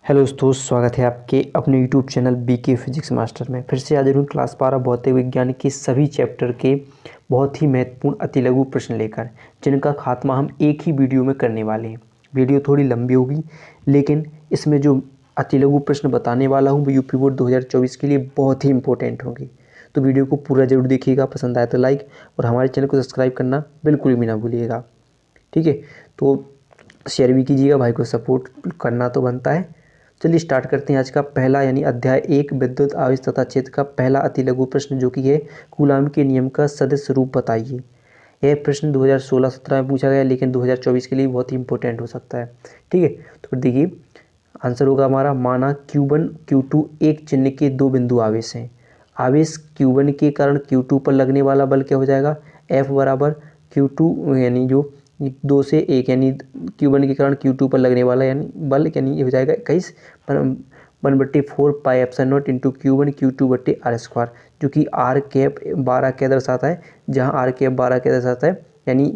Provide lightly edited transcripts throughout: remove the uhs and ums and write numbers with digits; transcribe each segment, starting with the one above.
Hello दोस्तों, स्वागत है आपके अपने YouTube channel BK physics master में। फिर से हाजिर हूँ क्लास 12 भौतिक विज्ञान के सभी चैप्टर के बहुत ही महत्वपूर्ण अतिलघु प्रश्न लेकर, जिनका खात्मा हम एक ही वीडियो में करने वाले हैं। वीडियो थोड़ी लंबी होगी, लेकिन इसमें जो अतिलघु प्रश्न बताने वाला हूँ वो यूपी बोर्ड 2024 के लिए बहुत ही इंपॉर्टेंट होंगे। तो वीडियो को पूरा जरूर देखिएगा, पसंद आए तो लाइक और हमारे चैनल को सब्सक्राइब करना बिल्कुल भी ना भूलिएगा। ठीक है, तो शेयर भी कीजिएगा, भाई को सपोर्ट करना तो बनता है। चलिए स्टार्ट करते हैं आज का पहला यानी अध्याय 1 विद्युत आवेश तथा क्षेत्र का पहला अतिलघु प्रश्न, जो कि है कूलाम के नियम का सदिश रूप बताइए। यह प्रश्न 2016-17 में पूछा गया, लेकिन 2024 के लिए बहुत ही इंपॉर्टेंट हो सकता है। ठीक है, तो फिर देखिए आंसर होगा हमारा, माना Q1 Q2 एक चिन्ह के दो बिंदु आवेश हैं। आवेश Q1 के कारण Q2 पर लगने वाला बल क्या हो जाएगा, F बराबर Q2 यानी जो 2 से 1 यानी Q1 के कारण Q2 पर लगने वाला यानी बल यानी ये हो जाएगा 21 1/4 pi epsilon naught into Q1 Q2/r², जो कि r कैप 12 क्या दर्शाता है, जहाँ r कैप 12 क्या दर्शाता है, यानी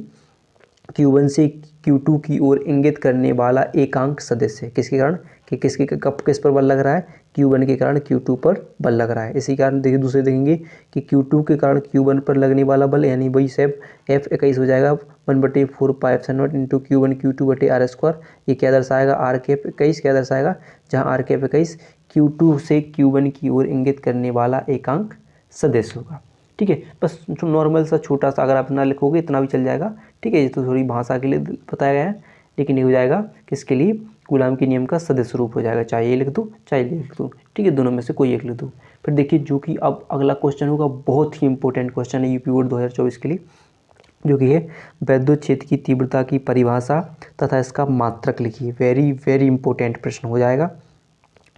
Q1 से Q2 की ओर इंगित करने वाला एकांक सदिश है। किसके कारण, कि किसके कब किस पर बल लग रहा है, Q1 के कारण Q2 पर बल लग रहा है। इसी कारण देखिए दूसरे देखेंगे कि Q2 के कारण Q1 पर लगने वाला बल यानी वही सेप F21 हो जाएगा 1/4 pi epsilon naught into Q1 Q2/r²। ये क्या दर्शाएगा, r कैप 21 क्या दर्शाएगा, जहाँ r कैप 21 Q2 से Q1 की ओर इंगित करने वाला एकांक सदिश होगा। ठीक है, बस नॉर्मल सा छोटा सा अगर आप ना लिखोगे इतना भी चल जाएगा। ठीक है, ये तो थोड़ी भाषा के लिए बताया गया है, लेकिन ये हो जाएगा किसके लिए, कूलाम के नियम का सदिश रूप हो जाएगा। चाहे ये लिख दो चाहे ये लिख दो, ठीक है, दोनों में से कोई एक लिख दो। फिर देखिए जो कि अब अगला क्वेश्चन होगा, बहुत ही इंपॉर्टेंट क्वेश्चन है यूपी बोर्ड 2024 के लिए, जो कि है विद्युत क्षेत्र की तीव्रता की परिभाषा तथा इसका मात्रक लिखिए। वेरी वेरी इंपॉर्टेंट प्रश्न हो जाएगा,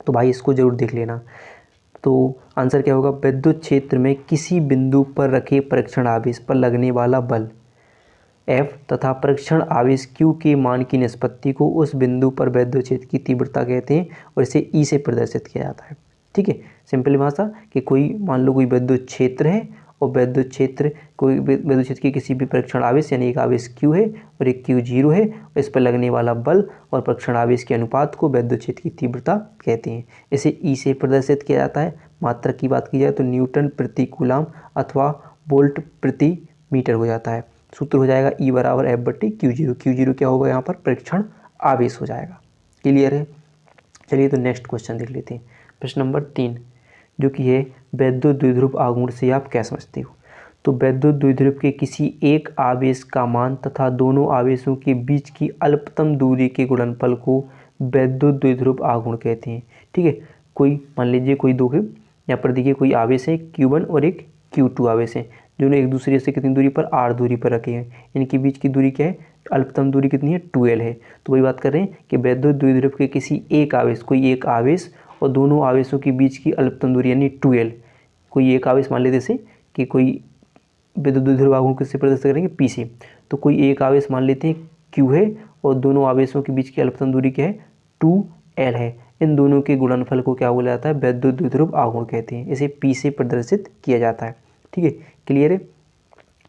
तो भाई इसको जरूर देख लेना। तो आंसर क्या होगा, विद्युत क्षेत्र में किसी बिंदु पर रखे परीक्षण आवेश पर लगने वाला बल F तथा परीक्षण आवेश Q के मान की निष्पत्ति को उस बिंदु पर विद्युत क्षेत्र की तीव्रता कहते हैं और इसे E से प्रदर्शित किया जाता है। ठीक है, सिंपल भाषा कि कोई मान लो कोई विद्युत क्षेत्र है और विद्युत क्षेत्र के किसी भी परीक्षण आवेश यानी एक आवेश Q है और एक Q0 है, और इस पर लगने वाला बल और परीक्षण आवेश के अनुपात को विद्युत क्षेत्र की तीव्रता कहते हैं। इसे E से प्रदर्शित किया जाता है। मात्रक की बात की जाए तो न्यूटन प्रति कूलाम अथवा वोल्ट प्रति मीटर हो जाता है। सूत्र हो जाएगा E बराबर F/Q0। Q0 क्या होगा, यहाँ पर परीक्षण आवेश हो जाएगा। क्लियर है। चलिए तो नेक्स्ट क्वेश्चन देख लेते हैं, प्रश्न नंबर 3, जो कि है विद्युत द्विध्रुव आघूर्ण से आप क्या समझते हो। तो विद्युत द्विध्रुव के किसी एक आवेश का मान तथा दोनों आवेशों के बीच की अल्पतम दूरी के गुणनफल को विद्युत द्विध्रुव आघूर्ण कहते हैं। ठीक है, कोई मान लीजिए कोई दो के यहाँ पर देखिए कोई आवेश है Q1 और एक Q2 आवेश है, दोनों एक दूसरे से कितनी दूरी पर, r दूरी पर रखे हैं। इनके बीच की दूरी क्या है, अल्पतम दूरी कितनी है, 2l है। तो वही बात कर रहे हैं कि विद्युत द्विध्रुव के किसी एक आवेश, कोई एक आवेश और दोनों आवेशों के बीच की अल्पतम दूरी यानी 2l। कोई एक आवेश मान लेते जैसे कि कोई विद्युत द्विध्रुव आघूर्ण किससे प्रदर्शित करेंगे, P से। तो कोई एक आवेश मान लेते हैं Q है और दोनों आवेशों के बीच की अल्पतम दूरी क्या है, 2l है। इन दोनों के गुणनफल को क्या बोला जाता है, विद्युत द्विध्रुव आघूर्ण कहते हैं। इसे P से प्रदर्शित किया जाता है। ठीक है, क्लियर है,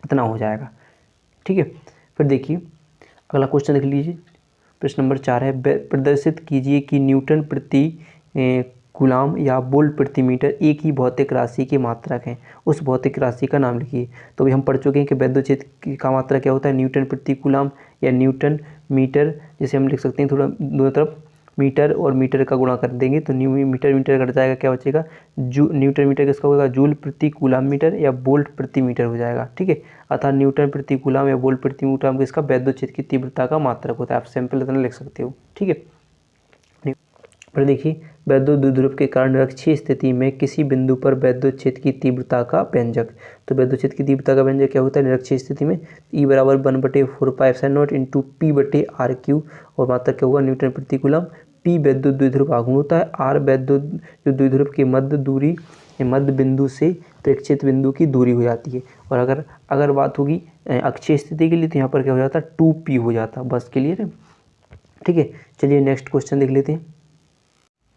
इतना हो जाएगा। ठीक है, फिर देखिए अगला क्वेश्चन देख लीजिए, प्रश्न नंबर 4 है, प्रदर्शित कीजिए कि न्यूटन प्रति कूलाम या वोल्ट प्रति मीटर एक ही भौतिक राशि के मात्रक हैं। उस भौतिक राशि का नाम लिखिए। तो अभी हम पढ़ चुके हैं कि विद्युत क्षेत्र का मात्रक क्या होता है, न्यूटन प्रति कूलाम या न्यूटन मीटर, जिसे हम लिख सकते हैं थोड़ा दोनों तरफ मीटर और मीटर का गुणा कर देंगे तो मीटर कट जाएगा, क्या बचेगा, न्यूटन मीटर किसका होगा, जूल प्रति कूलाम मीटर या वोल्ट प्रति मीटर हो जाएगा। ठीक है, अर्थात न्यूटन प्रति कूलाम या वोल्ट प्रति कूलाम किसका, विद्युत क्षेत्र की तीव्रता का मात्रक होता है। आप सिंपल इतना लिख सकते हो। ठीक है, फिर देखिए विद्युत द्विध्रुव के कारण निरक्षीय स्थिति में किसी बिंदु पर विद्युत क्षेत्र की तीव्रता का व्यंजक। तो विद्युत क्षेत्र की तीव्रता का व्यंजक क्या होता है निरक्षीय स्थिति में, E बराबर 1/4 pi epsilon naught into P/r³ और मात्रक क्या होगा, न्यूटन प्रति कूलाम। P विद्युत द्विध्रुव आघूर्ण होता है, R विद्युत द्विध्रुव के मध्य बिंदु से प्रेक्षित बिंदु की दूरी हो जाती है। और अगर बात होगी अक्षीय स्थिति के लिए तो यहाँ पर क्या हो जाता है, 2P हो जाता है। बस क्लियर है। ठीक है, चलिए नेक्स्ट क्वेश्चन देख लेते हैं।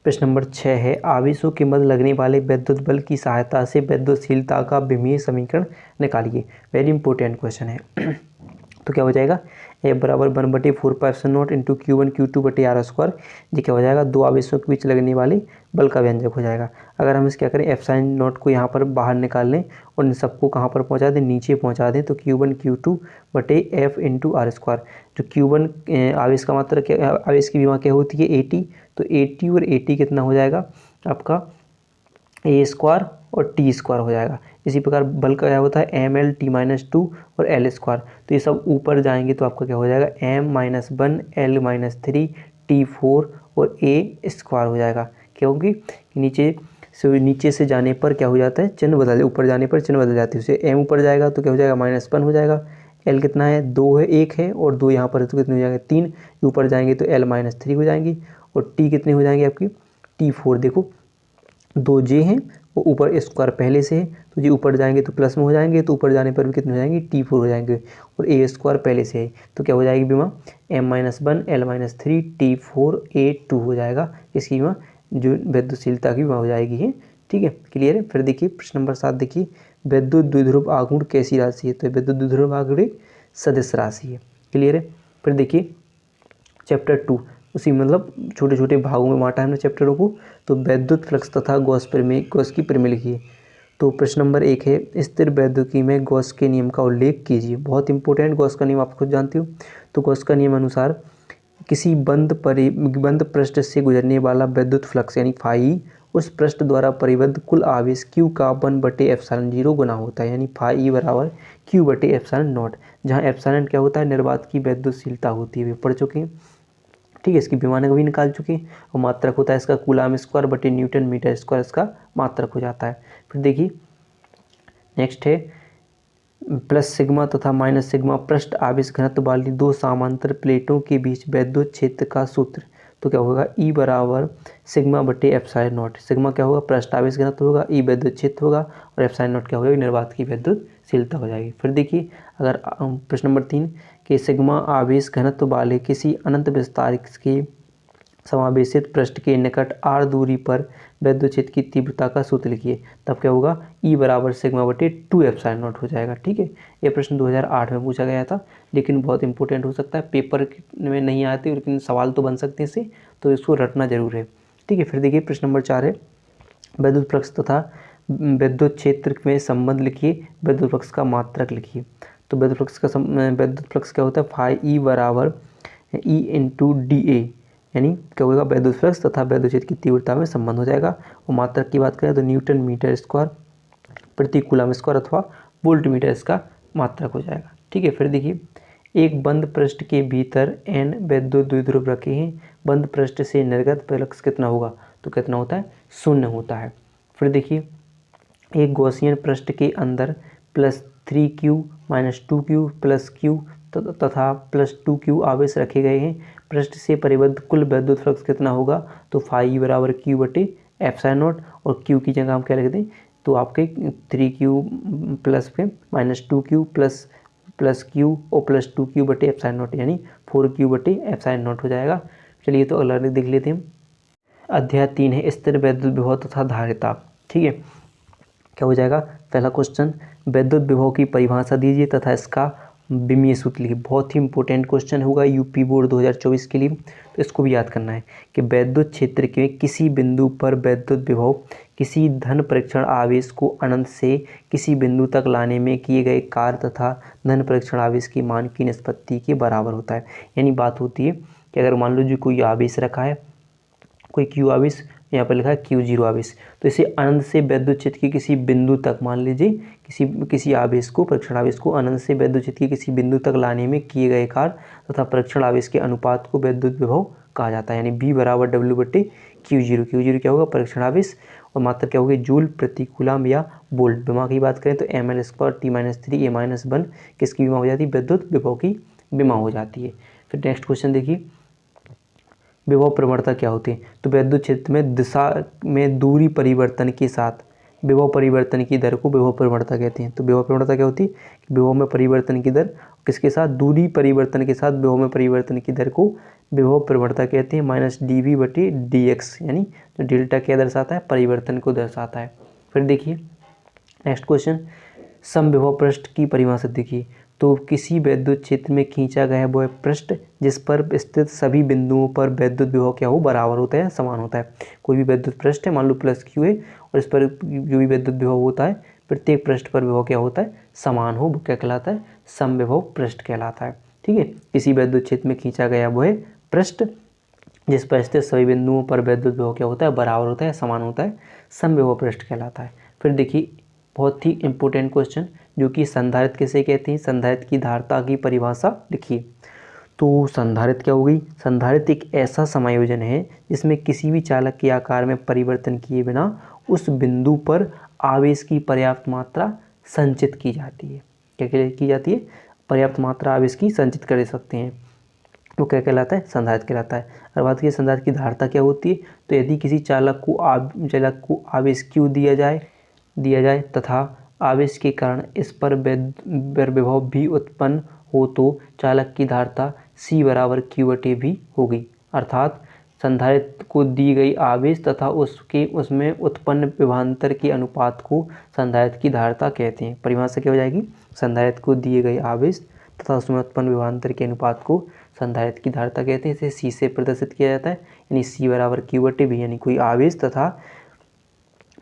प्रश्न नंबर 6 है, आवेशों के मध्य लगने वाले विद्युत बल की सहायता से विद्युतशीलता का विमीय समीकरण निकालिए। वेरी इंपॉर्टेंट क्वेश्चन है। तो क्या हो जाएगा, F बराबर 1/4πε0 इंटू Q1 Q2 बटे आर स्क्वायर। ये क्या हो जाएगा, दो आवेशों के बीच लगने वाले बल का व्यंजक हो जाएगा। अगर हम इस क्या करें, ε0 को यहाँ पर बाहर निकाल लें और इन सबको कहाँ पर पहुँचा दें, नीचे पहुँचा दें, तो Q1 Q2 बटे F इंटू आर स्क्वायर। जो Q1 आवेश का मात्रा क्या, आवेश की विमा क्या होती है 80, तो 80 और 80 कितना हो जाएगा आपका ए स्क्वायर और टी स्क्वायर हो जाएगा। इसी प्रकार बल का क्या होता है mL t-2 और एल स्क्वायर, तो ये सब ऊपर जाएंगे तो आपका क्या हो जाएगा m-1 L-3 T4 और ए स्क्वायर हो जाएगा, क्योंकि नीचे से जाने पर क्या हो जाता है, चिन्ह बदल, ऊपर जाने पर चिन्ह बदल जाती है। उसे m ऊपर जाएगा तो क्या हो जाएगा -1 हो जाएगा, L कितना है 2 है, 1 है और 2 यहाँ पर, तो कितने हो जाएगा 3, ऊपर जाएंगे तो L-3 हो जाएंगी और T कितनी हो जाएंगी आपकी T4। देखो 2 जे हैं वो ऊपर स्क्वायर पहले से है, तो जी ऊपर जाएंगे तो प्लस में हो जाएंगे, तो ऊपर जाने पर भी कितने हो जाएंगे T4 हो जाएंगे और ए स्क्वायर पहले से है, तो क्या हो जाएगी विमा m-1 L-3 T4 A2 हो जाएगा। इसकी विमा जो विद्युतशीलता की विमा हो जाएगी है। ठीक है, क्लियर है। फिर देखिए प्रश्न नंबर 7 देखिए, विद्युत द्विध्रुव आघूर्ण कैसी राशि है, तो विद्युत द्विध्रुव आघूर्ण एक सदिश राशि है। क्लियर है। फिर देखिए चैप्टर 2, उसी मतलब छोटे छोटे भागों में बांटा है हमने चैप्टरों को। तो विद्युत फ्लक्स तथा गॉस की प्रमेय लिखिए। तो प्रश्न नंबर 1 है, स्थिर वैद्युतिकी में गॉस के नियम का उल्लेख कीजिए। बहुत इंपॉर्टेंट, गॉस का नियम आप खुद जानते हो। तो गॉस का नियम अनुसार किसी बंद पृष्ठ से गुजरने वाला विद्युत फ्लक्स यानी फाई उस पृष्ठ द्वारा परिबद्ध कुल आवेश Q का 1/ε0 गुना होता है, यानी फाई बराबर Q/ε0, जहाँ एप्सिलॉन क्या होता है, निर्वात की विद्युतशीलता होती है, वे पढ़ चुके हैं। ठीक है, इसकी विमानक भी निकाल चुके हैं। और मात्रक होता है इसका कूलाम स्क्वायर बटे न्यूटन मीटर स्क्वायर, इसका मात्रक हो जाता है। फिर देखिए नेक्स्ट है प्लस सिग्मा तथा माइनस सिग्मा पृष्ठ आवेश घनत्व वाली दो समांतर प्लेटों के बीच विद्युत क्षेत्र का सूत्र। तो क्या होगा E बराबर सिग्मा बटे ε0। सिग्मा क्या होगा, पृष्ठ आवेश घनत्व होगा, E विद्युत क्षेत्र होगा और ε0 क्या होगा, निर्वात की विद्युतशीलता हो जाएगी। फिर देखिए अगर प्रश्न नंबर 3 कि सिग्मा आवेश घनत्व वाले किसी अनंत विस्तार के समावेशित पृष्ठ के निकट r दूरी पर विद्युत क्षेत्र की तीव्रता का सूत्र लिखिए। तब क्या होगा, E बराबर सिग्मा बटे 2ε0 हो जाएगा। ठीक है, ये प्रश्न 2008 में पूछा गया था, लेकिन बहुत इंपॉर्टेंट हो सकता है, पेपर में नहीं आते लेकिन सवाल तो बन सकते हैं इससे, तो इसको रटना जरूर है। ठीक है, फिर देखिए प्रश्न नंबर 4 है, विद्युत फ्लक्स तथा विद्युत क्षेत्र में संबंध लिखिए, विद्युत फ्लक्स का मात्रक लिखिए। तो विद्युत फ्लक्स क्या होता है, फाई E बराबर E इंटू DA, यानी क्या होगा, विद्युत फ्लक्स तथा विद्युत क्षेत्र की तीव्रता में संबंध हो जाएगा। और मात्रक की बात करें तो न्यूटन मीटर स्क्वायर प्रति कूलम स्क्वायर अथवा वोल्ट मीटर इसका मात्रक हो जाएगा। ठीक है, फिर देखिए एक बंद पृष्ठ के भीतर n विद्युत द्विध्रुव रखे हैं, बंद पृष्ठ से निर्गत फ्लक्स कितना होगा, तो कितना होता है, 0 होता है। फिर देखिए एक गॉसियन पृष्ठ के अंदर +3Q - 2Q + Q तथा +2Q आवेश रखे गए हैं, पृष्ठ से परिबद्ध कुल विद्युत फ्लक्स कितना होगा, तो फाई बराबर Q/ε0 और Q की जगह हम क्या लिख दें, तो आपके 3Q प्लस फिर -2Q प्लस Q और +2Q/ε0 यानी 4Q/ε0 हो जाएगा। चलिए तो अगला देख लेते हैं। अध्याय 3 है स्थिर विद्युत विभव तथा धारिता। ठीक है, क्या हो जाएगा, पहला क्वेश्चन विद्युत विभव की परिभाषा दीजिए तथा इसका विमीय सूत्र लिखिए। बहुत ही इंपॉर्टेंट क्वेश्चन होगा यूपी बोर्ड 2024 के लिए, तो इसको भी याद करना है कि विद्युत क्षेत्र के किसी बिंदु पर विद्युत विभव किसी धन परीक्षण आवेश को अनंत से किसी बिंदु तक लाने में किए गए कार्य तथा धन परीक्षण आवेश के मान की निष्पत्ति के बराबर होता है। यानी बात होती है कि अगर मान लो जो कोई आवेश रखा है, कोई Q आवेश, यहाँ पर लिखा है Q0 आवेश, तो इसे अनंत से विद्युत क्षेत्र के किसी बिंदु तक, मान लीजिए किसी आवेश को, परीक्षण आवेश को अनंत से विद्युत क्षेत्र के किसी बिंदु तक लाने में किए गए कार्य तथा परीक्षण आवेश के अनुपात को विद्युत विभव कहा जाता है। यानी B बराबर W/Q0। Q0 क्या होगा, परीक्षण आवेश, और मात्रा क्या होगी, जूल प्रति कूलम या वोल्ट। विमा की बात करें तो mL² T-3 A-1 किसकी विमा हो जाती है, विद्युत विभव की विमा हो जाती है। फिर नेक्स्ट क्वेश्चन देखिए, विभव प्रवणता क्या होती है, तो विद्युत क्षेत्र में दिशा में दूरी परिवर्तन के साथ विभव परिवर्तन की दर को विभव प्रवणता कहते हैं। तो विभव प्रवणता क्या होती है, विभव में परिवर्तन की दर किसके साथ, दूरी परिवर्तन के साथ विभव में परिवर्तन की दर को विभव प्रवणता कहते हैं। -dV/dx, यानी जो डेल्टा क्या दर्शाता है, परिवर्तन को दर्शाता है। फिर देखिए नेक्स्ट क्वेश्चन, समविभव पृष्ठ की परिभाषा देखिए। तो किसी वैद्युत क्षेत्र में खींचा गया वह पृष्ठ जिस पर स्थित सभी बिंदुओं पर वैद्युत विभव क्या हो, बराबर होता है, समान होता है। कोई भी वैद्युत पृष्ठ है, मान लो प्लस क्यू है, और इस पर जो भी वैद्युत विभव होता है प्रत्येक पृष्ठ पर विभव क्या होता है, समान हो, वो क्या कहलाता है, समविभव पृष्ठ कहलाता है। ठीक है, किसी वैद्युत क्षेत्र में खींचा गया वह पृष्ठ जिस पर स्थित सभी बिंदुओं पर वैद्युत विभव क्या होता है, बराबर होता है, समान होता है, समविभव पृष्ठ कहलाता है। फिर देखिए बहुत ही इंपॉर्टेंट क्वेश्चन, जो कि संधारित्र किसे कहते हैं, संधारित्र की धारिता की परिभाषा लिखिए। तो संधारित्र क्या हो गई, संधारित्र एक ऐसा समायोजन है जिसमें किसी भी चालक के आकार में परिवर्तन किए बिना उस बिंदु पर आवेश की पर्याप्त मात्रा संचित की जाती है। क्या की जाती है, पर्याप्त मात्रा आवेश की संचित कर सकते हैं, तो क्या कहलाता है, संधारित्र कहलाता है। और बात की संधारित्र की धारिता क्या होती है, तो यदि किसी चालक को आवेश Q दिया जाए तथा आवेश के कारण इस पर विभव भी उत्पन्न हो तो चालक की धारिता C बराबर Q/V होगी। अर्थात संधारित्र को दी गई आवेश तथा उसमें उत्पन्न विभवांतर के अनुपात को संधारित्र की धारिता कहते हैं। परिभाषा क्या हो जाएगी, संधारित्र को दिए गए आवेश तथा उसमें उत्पन्न विभवांतर के अनुपात को संधारित्र की धारिता कहते हैं। इसे C से प्रदर्शित किया जाता है, यानी C बराबर Q/V, यानी कोई आवेश तथा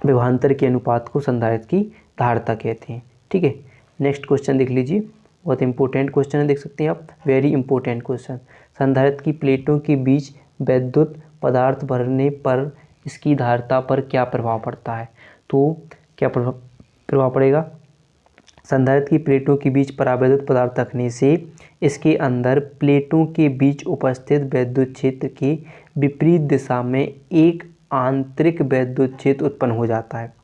विभवांतर के अनुपात को संधारित्र की धारिता कहते हैं। ठीक है, नेक्स्ट क्वेश्चन देख लीजिए, बहुत इंपॉर्टेंट क्वेश्चन है, देख सकते हैं आप, वेरी इंपॉर्टेंट क्वेश्चन। संधारित्र की प्लेटों के बीच वैद्युत पदार्थ भरने पर इसकी धारिता पर क्या प्रभाव पड़ता है, तो क्या प्रभाव पड़ेगा, संधारित्र की प्लेटों के बीच परावैद्युत पदार्थ रखने से इसके अंदर प्लेटों के बीच उपस्थित वैद्युत क्षेत्र के विपरीत दिशा में एक आंतरिक वैद्युत क्षेत्र उत्पन्न हो जाता है,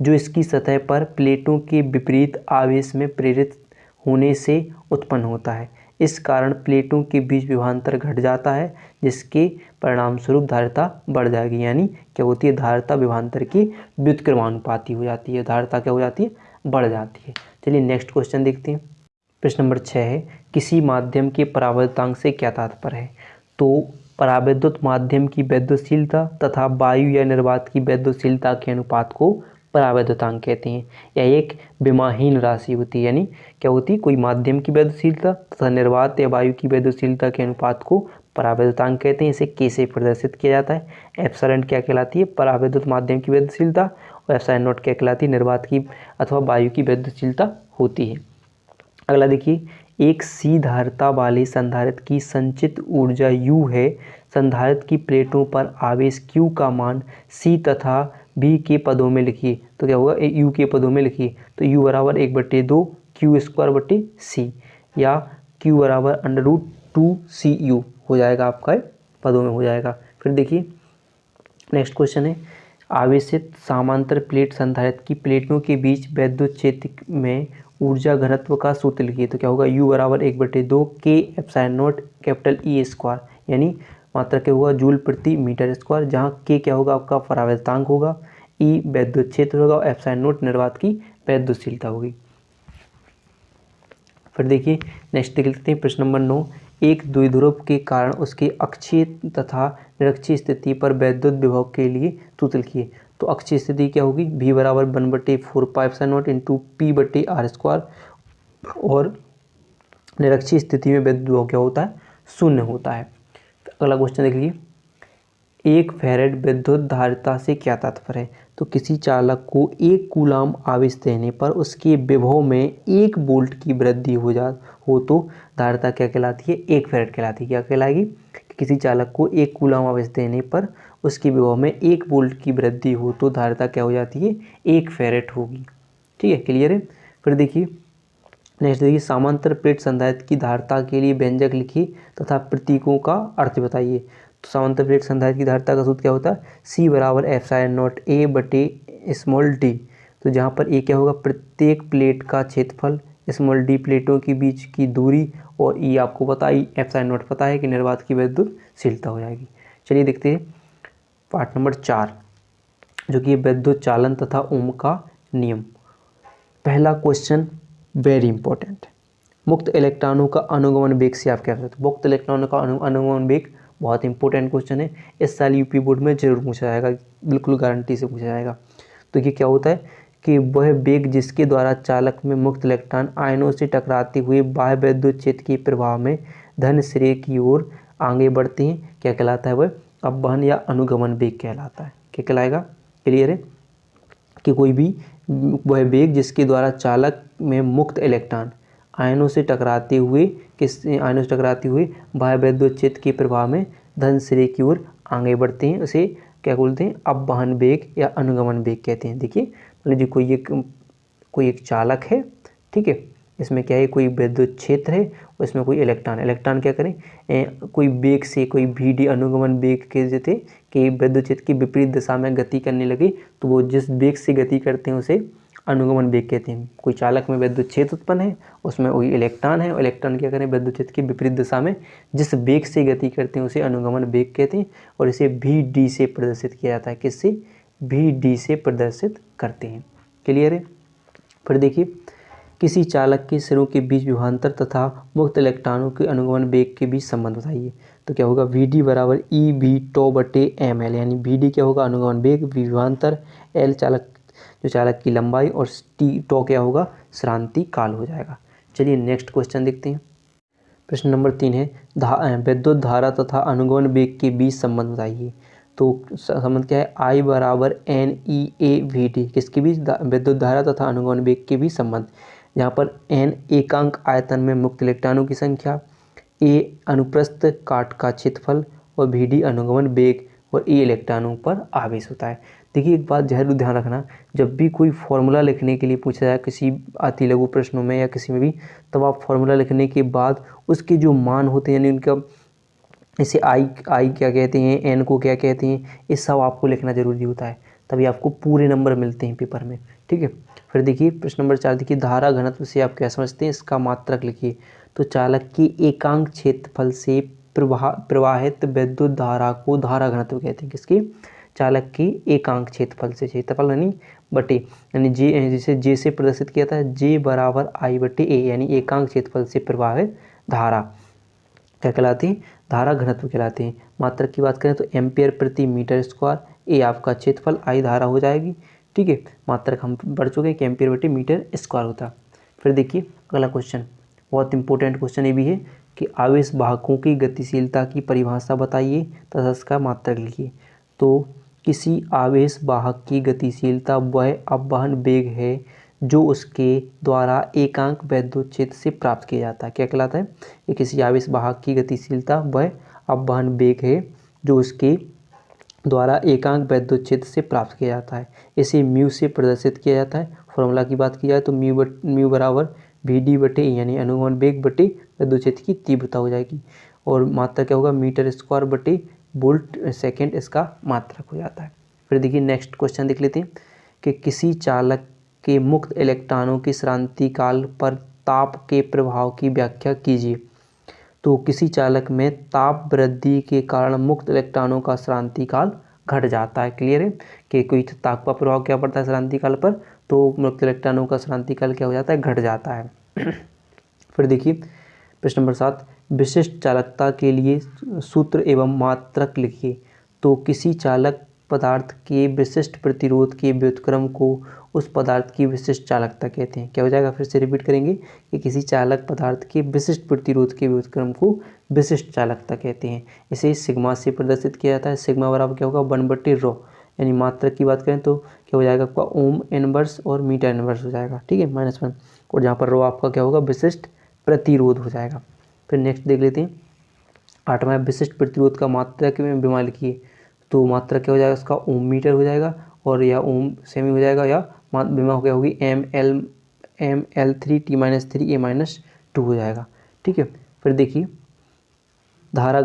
जो इसकी सतह पर प्लेटों के विपरीत आवेश में प्रेरित होने से उत्पन्न होता है। इस कारण प्लेटों के बीच विभवांतर घट जाता है, जिसके परिणाम स्वरूप धारिता बढ़ जाएगी, यानी क्या होती है, धारिता विभवांतर की व्युत्क्रमानुपाती हो जाती है, धारिता क्या हो जाती है, बढ़ जाती है। चलिए नेक्स्ट क्वेश्चन देखते हैं। प्रश्न नंबर 6 है, किसी माध्यम के परावैद्युतांक से क्या तात्पर्य है, तो परावैद्युत माध्यम की वैद्युतशीलता तथा वायु या निर्वात की वैद्युतशीलता के अनुपात को परावैद्युतांक कहते हैं। यह एक विमाहीन राशि होती है, यानी क्या होती है, कोई माध्यम की वैद्युतशीलता तथा निर्वात या वायु की वैद्युतशीलता के अनुपात को परावैद्युतांक कहते हैं। इसे K से प्रदर्शित किया जाता है। एप्सिलॉन क्या कहलाती है, परावैद्युत माध्यम की वैद्युतशीलता, और एप्सिलॉन नॉट क्या कहलाती है, निर्वात की अथवा वायु की वैद्युतशीलता होती है। अगला देखिए, एक C धारिता वाले संधारित्र की संचित ऊर्जा U है। संधारित्र की प्लेटों पर आवेश Q का मान C तथा V के पदों में लिखिए, तो क्या होगा, U के पदों में लिखिए, तो U बराबर 1/2 Q²/C या Q बराबर √2CU हो जाएगा, आपका पदों में हो जाएगा। फिर देखिए नेक्स्ट क्वेश्चन है, आवेशित समांतर प्लेट संधारित्र की प्लेटों के बीच वैद्युत क्षेत्र में ऊर्जा घनत्व का सूत्र लिखिए, तो क्या होगा, U बराबर 1/2 K/E², यानी मात्रा क्या होगा, जूल प्रति मीटर स्क्वायर, जहाँ K क्या होगा, आपका परावैद्युतांक होगा, E वैद्युत क्षेत्र होगा, और एप्सिलॉन नॉट निर्वात की वैद्युतशीलता होगी। फिर देखिए नेक्स्ट देख लेते हैं, प्रश्न नंबर 9, एक द्विध्रुव के कारण उसके अक्षीय तथा निरक्षीय स्थिति पर वैद्युत विभव के लिए सूत्र लिखिए, तो अक्षीय स्थिति क्या होगी, V बराबर 1/4πε0 इंटू P/R², और निरक्षीय स्थिति में वैद्युत विभव क्या होता है, 0 होता है। अगला क्वेश्चन देख लीजिए, एक फैराड विद्युत धारिता से क्या तात्पर्य है, तो किसी चालक को 1 कूलाम आवेश देने पर उसके विभव में 1 वोल्ट की वृद्धि हो तो धारिता क्या कहलाती है, 1 फैराड कहलाती है। क्या कहलाएगी, किसी चालक को 1 कूलाम आवेश देने पर उसके विभव में 1 वोल्ट की वृद्धि हो तो धारिता क्या हो जाती है, 1 फैराड होगी। ठीक है, क्लियर है। फिर देखिए नेक्स्ट देखिए, समांतर प्लेट संधारित्र की धारिता के लिए व्यंजक लिखिए तथा प्रतीकों का अर्थ बताइए। तो समांतर प्लेट संधारित्र की धारिता का सूत्र क्या होता है, C बराबर εA/d, तो जहाँ पर A क्या होगा, प्रत्येक प्लेट का क्षेत्रफल, d प्लेटों के बीच की दूरी, और E आपको पता है, एप्सिलॉन नॉट पता है कि निर्वात की वैद्युतशीलता हो जाएगी। चलिए देखते हैं पार्ट नंबर 4, जो कि विद्युत चालन तथा ओम का नियम। पहला क्वेश्चन वेरी इंपॉर्टेंट, मुक्त इलेक्ट्रॉनों का अनुगमन वेग से आप क्या करते हो। मुक्त इलेक्ट्रॉनों का अनुगमन वेग बहुत इंपॉर्टेंट क्वेश्चन है, इस साल यूपी बोर्ड में जरूर पूछा जाएगा, बिल्कुल गारंटी से पूछा जाएगा। तो ये क्या होता है कि वह वेग जिसके द्वारा चालक में मुक्त इलेक्ट्रॉन आयनों से टकराते हुए बाह्य विद्युत क्षेत्र के प्रभाव में धन श्रेणी की ओर आगे बढ़ते हैं, क्या कहलाता है? वह अपवहन या अनुगमन वेग कहलाता है। क्या कहलाएगा? क्लियर है कि कोई भी वह वेग जिसके द्वारा चालक में मुक्त इलेक्ट्रॉन आयनों से टकराते हुए बाह्य विद्युत क्षेत्र के प्रभाव में धन श्रेणी की ओर आगे बढ़ते हैं, उसे क्या बोलते हैं? अपवहन वेग या अनुगमन वेग कहते हैं। देखिए मान लीजिए कोई एक चालक है, ठीक है, इसमें क्या है? कोई विद्युत क्षेत्र है, उसमें कोई इलेक्ट्रॉन क्या करें? कोई वेग से, कोई VD अनुगमन वेग के जैसे कि विद्युत क्षेत्र की विपरीत दिशा में गति करने लगे, तो वो जिस वेग से गति करते हैं उसे अनुगमन वेग कहते हैं। कोई चालक में विद्युत क्षेत्र उत्पन्न है, उसमें वही इलेक्ट्रॉन है, इलेक्ट्रॉन क्या करें? विद्युत क्षेत्र की विपरीत दिशा में जिस वेग से गति करते हैं उसे अनुगमन वेग कहते हैं, और इसे VD से प्रदर्शित किया जाता है। किससे? VD से प्रदर्शित करते हैं। क्लियर है? फिर देखिए, किसी चालक के सिरों के बीच विभवांतर तथा मुक्त इलेक्ट्रॉनों के अनुगमन वेग के बीच संबंध बताइए। तो क्या होगा? VD बराबर EV टॉ बटे ml, यानी VD क्या होगा? अनुगमन वेग, विभवांतर, L चालक की लंबाई, और T टॉ क्या होगा? श्रांति काल हो जाएगा। चलिए नेक्स्ट क्वेश्चन देखते हैं। प्रश्न नंबर 3 है विद्युत धारा तथा अनुगमन वेग के बीच संबंध बताइए। तो संबंध क्या है? I बराबर NEAVD, किसके बीच? विद्युत धारा तथा अनुगमन वेग के बीच संबंध, जहाँ पर N एकांक आयतन में मुक्त इलेक्ट्रॉनों की संख्या, A अनुप्रस्थ काट का क्षेत्रफल, और VD अनुगमन वेग, और E इलेक्ट्रॉनों पर आवेश होता है। देखिए एक बात जरूर ध्यान रखना, जब भी कोई फॉर्मूला लिखने के लिए पूछा जाए किसी अति लघु प्रश्नों में या किसी में भी, तब आप फॉर्मूला लिखने के बाद उसके जो मान होते हैं, यानी उनका, इसे आई क्या कहते हैं, एन को क्या कहते हैं, ये सब आपको लिखना जरूरी होता है, तभी आपको पूरे नंबर मिलते हैं पेपर में। ठीक है, फिर देखिए प्रश्न नंबर 4 देखिए, धारा घनत्व से आप क्या समझते हैं? इसका मात्रक लिखिए। तो चालक की एकांक क्षेत्रफल से प्रवाहित विद्युत धारा को धारा घनत्व कहते हैं। किसकी? चालक की एकांक क्षेत्रफल से, क्षेत्रफल यानी बटे, यानी जे, जिसे जे से प्रदर्शित किया था, जे बराबर आई बटे ए, यानी एकांक क्षेत्रफल से प्रवाहित धारा क्या कहलाती है? धारा घनत्व कहलाते हैं। मात्रक की बात करें तो एम्पियर प्रति मीटर स्क्वायर, ए आपका क्षेत्रफल, आई धारा हो जाएगी। ठीक है, मात्रक हम पढ़ चुके हैं कि एम्पियर प्रति मीटर स्क्वायर होता है। फिर देखिए अगला क्वेश्चन, बहुत इंपॉर्टेंट क्वेश्चन ये भी है कि आवेश वाहकों की गतिशीलता की परिभाषा बताइए तथा इसका मात्रक लिखिए। तो किसी आवेश वाहक की गतिशीलता वह अपवहन वेग है जो उसके द्वारा एकांक विद्युत क्षेत्र से प्राप्त किया जाता है। क्या कहलाता है? ये किसी आवेश वाहक की गतिशीलता वह अपवहन वेग है जो उसके द्वारा एकांक विद्युत क्षेत्र से प्राप्त किया जाता है। इसे म्यू से प्रदर्शित किया जाता है। फॉर्मूला की बात की जाए तो म्यू बराबर VD बटे, यानी अनुगमन वेग बटे विद्युत क्षेत्र की तीव्रता हो जाएगी, और मात्रा क्या होगा? मीटर स्क्वायर बटे वोल्ट सेकेंड इसका मात्रक हो जाता है। फिर देखिए नेक्स्ट क्वेश्चन देख लेते हैं कि किसी चालक के मुक्त इलेक्ट्रॉनों की श्रांति काल पर ताप के प्रभाव की व्याख्या कीजिए। तो किसी चालक में ताप वृद्धि के कारण मुक्त इलेक्ट्रॉनों का श्रांति काल घट जाता है। क्लियर है कि कोई ताप का प्रभाव क्या पड़ता है श्रांति काल पर, तो मुक्त इलेक्ट्रॉनों का श्रांति काल क्या हो जाता है? घट जाता है। फिर देखिए प्रश्न नंबर 7, विशिष्ट चालकता के लिए सूत्र एवं मात्रक लिखिए। तो किसी चालक पदार्थ के विशिष्ट प्रतिरोध के व्युत्क्रम को उस पदार्थ की विशिष्ट चालकता कहते हैं। क्या हो जाएगा? फिर से रिपीट करेंगे कि किसी चालक पदार्थ के विशिष्ट प्रतिरोध के व्युत्क्रम को विशिष्ट चालकता कहते हैं। इसे सिग्मा से प्रदर्शित किया जाता है। सिग्मा बराबर क्या होगा? 1/ρ, यानी मात्रक की बात करें तो क्या हो जाएगा आपका? ओम इनवर्स और मीटर इनवर्स हो जाएगा। ठीक है, -1, और जहाँ पर ρ आपका क्या होगा? विशिष्ट प्रतिरोध हो जाएगा। फिर नेक्स्ट देख लेते हैं 8वां, विशिष्ट प्रतिरोध का मात्रक में विमा लिखिए। तो मात्रक क्या हो जाएगा? उसका ओम मीटर हो जाएगा, और या ओम सेमी हो जाएगा, या विमा हो गया होगी ML3 T-3 A-2 हो जाएगा। ठीक है, फिर देखिए धारा